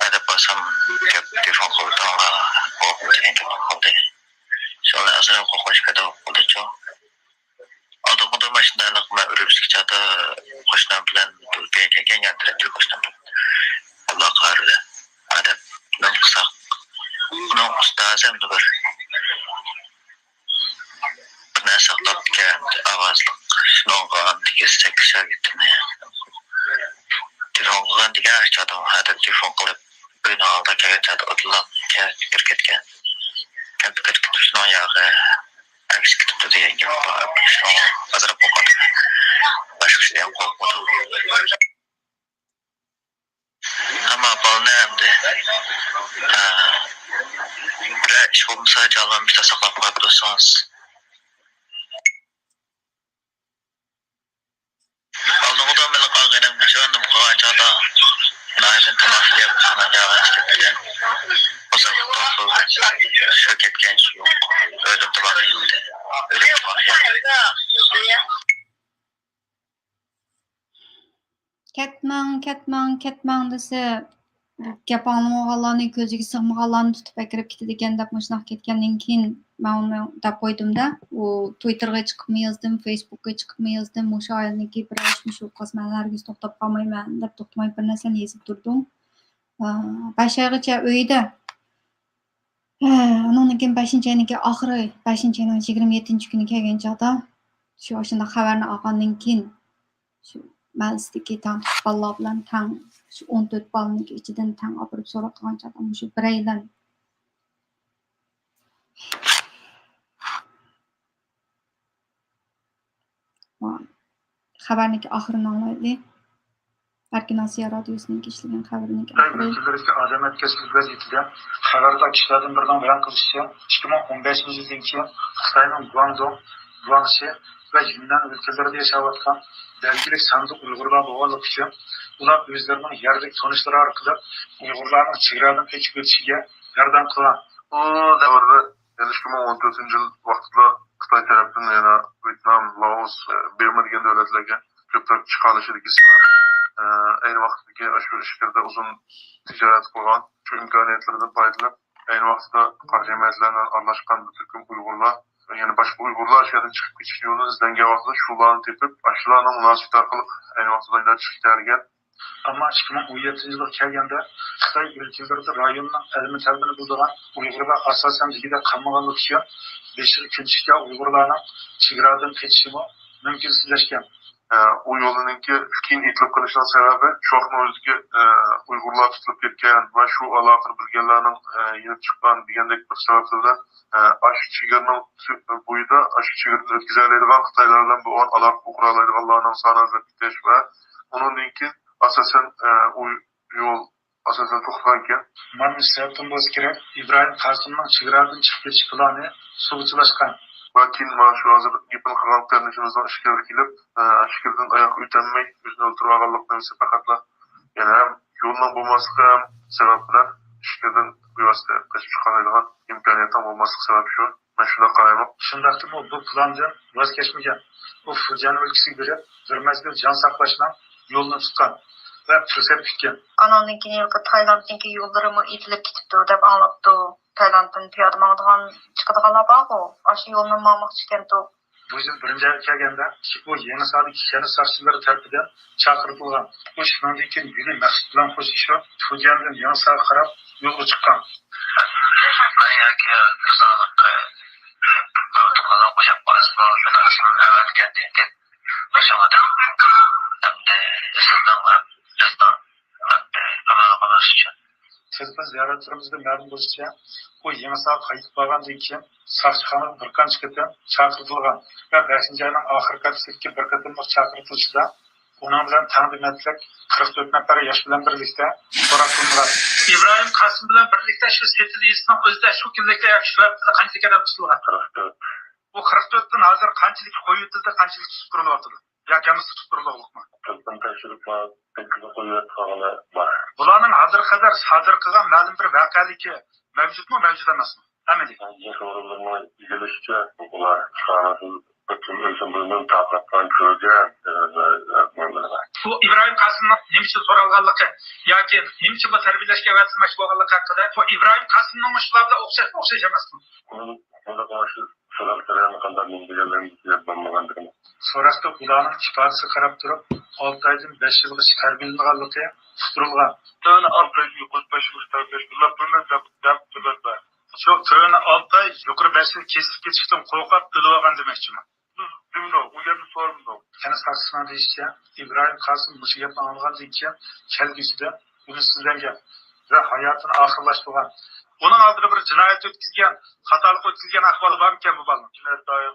edip basam köp telefon kurduğumda korkup degen gibi oldu. Sonra azra korkunç kadar oldu çok. Aldığımda maşindalık ben ürümsük çatı hoşlan bilen Türkiye'ye yandırarak hoşlan bilen. Allah kararı edip ben kısa. Bunun ustazım da bir ne saklap geldi avazlık. Şunun kesecek kişiye gittim ya. Telefondan diğer açadım. Hadi telefon kılıp beni aldı kağıt otulan kağıt kirketken. Kağıt kirket şunun yağı eksik tuttu diye gibi var. Şunun hazır kokmadı. Başka şeyden korkmadım. Ama bal ne emdi? Bir iş olmasa canlanmışta saklap koyabiliyorsanız. Aldığımda ben kalkınım. Çoğunum kovancada. Nazım tamamı yapısına devam ettiren. O zaman sonra şok etken şey yok. Ölüm de bakayım de. Ölüm de bakayım. Ketmang dese gap anlamaganlarni ko'ziga sig'maganlarni tutib akirib ketadi ekan deb mashunaq ketgandan keyin men uni deb qo'ydimda. U Twitterga chiqibmi yozdim, Facebookga chiqibmi yozdim. O'sha ayolniki bir aytmish u qazmanlarga to'xtab qolmayman deb to'xtamay bir narsani yozib turdim. 5 oygacha uyda. Ondan keyin 5-oyning oxiri, 5-oyning 27-kuni kelgan chog'da shu o'shanda xabarni olgandan keyin shu Malisdagi tang balla bilan tang shu 14 balning ichidan tang olib so'rab qolgan chog'da shu biraylan xabarniki oxirini anglaydi. Erkin Asiya Radyosu'nun işlenen xabarini ülkelerdeki adam etkisiz vaziyetinde haberdar kişilerden birden beyan kılışça 2015 yıldan keyin Xitayning Guangxi ve Yunnan ülkelerinde yaşayotgan belgili sandık Uygurlar boğalık için ular özlerinin yerlik sonuçları arkalı Uygurların çığırdan geçip ötüşüge yardım kılan. Bu davrda 2014 yıl vaqtida Xitoy tarafından yana Vietnam, Laos, Burma degan davlatlarga ko'proq chiqarish ilgisi var. Aynı vaqtdagi shu ishlarda uzun tijorat qilgan, shu imkoniyatlardan foydalanib, aynı vaqtda qora jamiyatlardan aralashgan bir turkum Uyg'urlar, ya'ni boshqa Uyg'urlar shu yerdan chiqib ketish yo'lini izlangan vaqtda shularni tepib, shularning munosabat orqali aynı vaqtda ular chiqib kelgan. Ama 2017 yılda kelgende Xitay ülkelerinde rayonun elmi terbini bulduğun Uygurlar asasen ligide kalmaganlık için 5 yıl künçükte Uygurlarının çığırdan geçişimi mümkünsüzleşken. O yolununki keyin itilib qilishining sababi shohni o'ziga Uyg'urlar tutilib ketgan va shu aloqa bilganlarning yenib chiqqan degandek bir sabablardan shu chegaraning bo'yida shu chegarani o'tkazoladigan Xitoylardan bo'lgan aloqa qura oladiganlarning soni azalab ketish va undan keyin asosan u yo'l asosan to'xtagan. Mana sebepten bo'lsa kerak İbrahim Qasımning chegaradan chiqib ketish plani suvchilaşgan. Lakin şu hazır yapılan karantinimizden işgal kilip, şirketin ayak ütenmey, yüzünü öldürüyorlarlıktan ise fakatla yani hem yolundan bulması hem sebepler şirketin bu vasıta kaçıp çıkarılan imkaniyetten bulması sebep şu. Ben şuna karayım. Şundaktım o bu plandan vazgeçmeyeceğim. O Fırcan ülkesi biri vermezde can saklaşına yolunu tutan ve fırsat tutken. Anandaki yılda Tayland'daki yollarımı itilip gitipti dep anlattı. Tayland'ın piyada mağdıgan çıkıdığanlar bağ o. Aşı yolunu mağmak çıkenti o. Bu yıl birinci ay kelgende bu yeni sadık kişilerin saççıları terpiden çakırtılgan. Bu şunandaki yürü məqsud bilan koşuşu Fırcan'dan yeni sağa karab yolga çıkan. Ben yaki kısalık tutukalan koşak basma. Şunu aslında evet kendine koşamadım. Hem de ısırdan var. Rızdan. Hem de hemen konuşu için. Tezgah ziyaretlerimizde ma'lum bo'lishicha, bu yeni saat qaytib borgandan keyin Saqchixona bir qancha qatam chaqirtilgan va 5-oyning oxirgi haftasida bir qatimliq chaqirtilishida uning bilan tandimatlik 44 nafar yosh bilan birlikda so'roq qilingan. İbrahim Qasım bilan birlikda shu setil yesining o'zida shu kunlikda shu haftada qanchalik odam tutilgan? 44. Bu 44 dan hozir qanchalik qo'yildi, qanchalik tutib turilyapti? Yoki tutib turilyaptimi? Çoktan teşekkür var. Bularning hozir qadar sodir qilgan ma'lum bir voqealigi mavjudmi, mavjud emasmi? Hamidi. Yaşalarımı gelişçe bunlar çıkarılır Bütün özümünün tarafından görgen Bu İbrahim Kasım'ın nemiçin soralganlığı yoki nemiçin bu terbiyeleşke vatılmaş bolganlığı haqida bu İbrahim Kasım'ın muşlarla okşaş emasmi? Buna karşı soraklarına kadar bilgilerini yapmamagandığını. Sorakta ulanın ifadesi qarab turib, 6 aydan 5 yılga terbiyelenganlığı tuturulgan. Tövbe 6 ay yukarı 5 yıl terbiyelenganlığı bundan da turuldu. Şu tövbe 6 ay yukarı 5 yıl kesip geçişten korkap ölüp algan demekçimi. Değil mi o? Bu yerli sorun da. Yani saksına deyişçe İbrahim Kasım bu şey yapma algandan keyin kelgüsüde bunu sizden gel ve hayatını ahırlaştırgan. Onun aldığında bir cinayet ötkizgen, hatalık ötkizgen ahvalı var mı bu balın? Cinayet dair.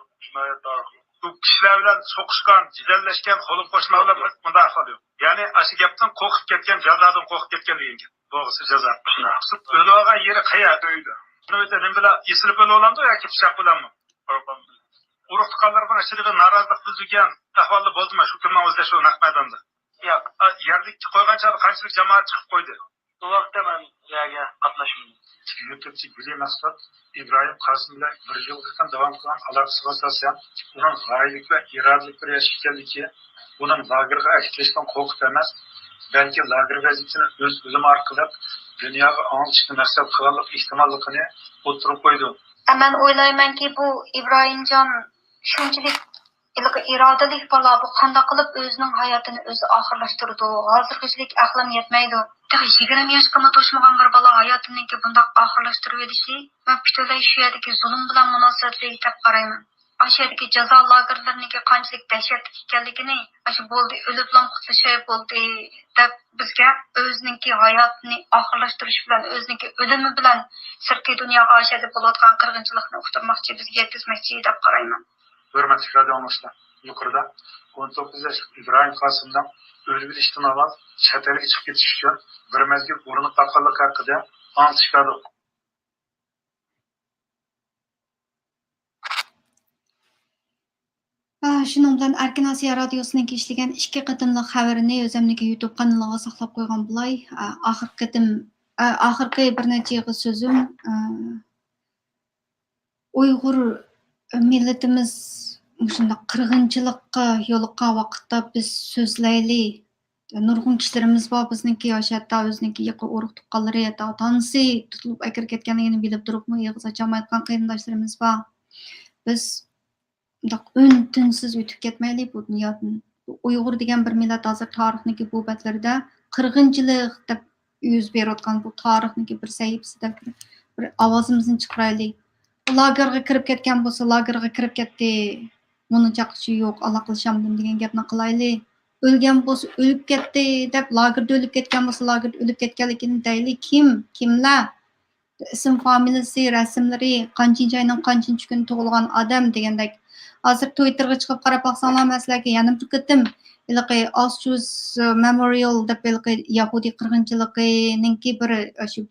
Bu kişiler bilen sokuşkan, cidelleşken, kolun koşmalarla bunda ahvalı yok. Yani aşı yaptın korkup ketken, cazadan korkup ketken deyin ki. Doğrusu caza. Ölü olan yeri kaya öydü. Bunu ödedim bile isilip ölü olan da ya ki fışak bulan mı? Uruk tukanlar bana şiride narazılık düzügen ahvalı bozma şu kümden özdeşi o nakmaydanda. Ya yerlik koygan çağı kançılık cemaat çıkıp koydu. Bu vaqtda men ularga qatnashmadim. YouTube'chi Guli Maqsad İbrahim Kasım bilan bir yildan davom qilgan aloqasiga asosan uning g'oyalik va irodalik bir yashash ekanligi uning lagerga aktlashdan qo'rqib emas, balki lager vazifasini o'z o'limi orqali dunyoga anglashni maqsad qilganlik ehtimolligini o'tirib qo'ydi. Ben o'ylaymanki bu İbrahimcan shunchalik irodalik bola bu qanday qilib o'zining hayotini o'zi oxirlashtirdi. Hozirgichlik aqlim yetmaydi. 20 yoshga to'shmagan bir bola hayotiniki bundoq oxirlashtirib edishi men butunlay shu yerdagi zulm bilan munosabatli deb qarayman. Aşağıdaki ceza lagerlariga qanchalik dahshat ekanligini, shu bo'ldi, o'liblam qutlashay bo'ldi deb bizga o'ziniki hayotini oxirlashtirish bilan, o'ziniki o'limi bilan sirtqi dunyoga aşağıda bo'layotgan qirg'inchilikni uqtirmoqchi, bizga yetkazmoqchi deb qarayman. Hürmetli radyomushlar, yuqorida 19 yosh İbrahim Kasım'dan ölü bir ihtimal çetelge chiqib ketish uchun bir mezgil urinib topganlik haqida anglashadi. Şunun bilan Erkin Asiya radiosunun işleyen 2 qatımlıq xəbərini özümdeki YouTube kanalına saxlab qoyğan bulay. Axırqı bir neçə yığın sözüm Uyğur milletimiz şunda qırğınçılıqqa yoluqqan vaqtda biz sözləyli. Nurgun kişilərimiz var bizniki yaşatda özünki yıqı uruq tuqqanları ya tanısı tutulub əkir ketkenligini bilib durubmu yığız açamayotgan qeyrindaşlarımız var. Biz ün-tünsiz ötüp ketməyli bu dünyadan. Uyğur degan bir millet hazır tarixniki bu bətlərdə qırğınçılıq deb yüz beriyotgan bu tarixniki bir səhifəsidə bir avazımızın çıxıraylı. Lagerga kirib ketgan bo'lsa, lagerga kirib ketdi. Bunun chaqışı yo'q, alaqlashamdim degan gapni qilayli. O'lgan bo'lsa, o'lib ketdi deb lagerda o'lib ketgan bo'lsa, lagerda o'lib ketganligini deyli. Kimlar? İsim familiyasi, rasmlari, qanchinchi ayning qanchinchi kuni tug'ilgan odam degandek. Hozir Twitterga chiqib qarab baqsanglar, masalan, yana bir qatim Auschwitz Memorial deb Yahudi qirg'inchiligininki bir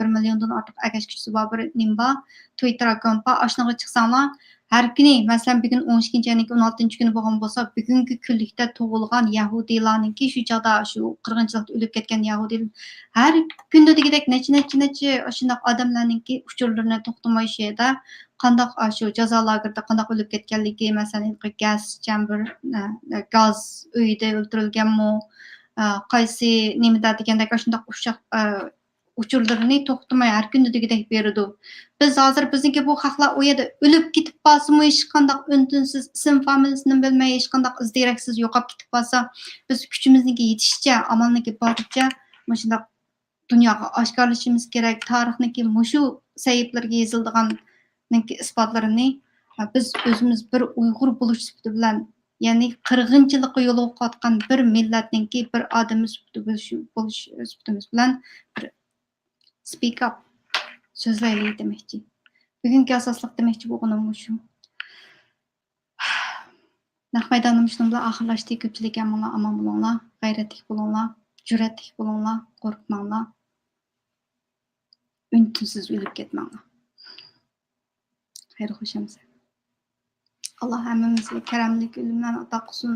1 milliondan ortiq agashkisi bor bir nimba Twitter akkaunt bor. Ashnaga chiqsanglar, har kuni, masalan, bugun 12 ayning 16 kuni bo'lgan bo'lsa, bugungi kunlikda tug'ilgan Yahudilarninki shu chaqda shu qirg'inchilikda o'lib ketgan Yahudilar har kunda degidek necha shunday odamlarninki uchurlarini to'xtamayishida qandaq shu jazo lagerda qandaq o'lib ketganligi, masalan, gaz chamber, gaz uyida o'ldirilganmi, qaysi nimada degandek shunday uchurlarini to'xtamay har kunda degidek berdi. Biz hozir bizniki bu xalqlar u yerda o'lib ketib qolsa-mu, hech qanday ün-tünsiz ism familiyasini bilmay, hech qanday iz deraksiz yo'qolib ketib qolsa, biz kuchimizniki yetishicha, amalniki boricha shunday dunyoga oshkorlashimiz kerak. Tarixniki mushu sahiflarga yoziladigan isbotlarini biz o'zimiz bir Uyg'ur bo'lish sifati bilan, ya'ni qirg'inchilikqa yo'l qo'ygan bir millatninki bir odam bo'lish sifatimiz bilan bir speak up so'zlayli demoqchi. Bugungi asosliq demoqchi bo'lganim shu. Naq maydonim shundan bilan oxirlashdi. Ko'pchilik amon bo'linglar, g'ayratli bo'linglar, jur'atli bo'linglar, qo'rqmanglar. Ün-tünsiz o'lib ketmanglar. Xayr xo'shamsa. Allah hammamizga karamlik o'limdan ato qilsin.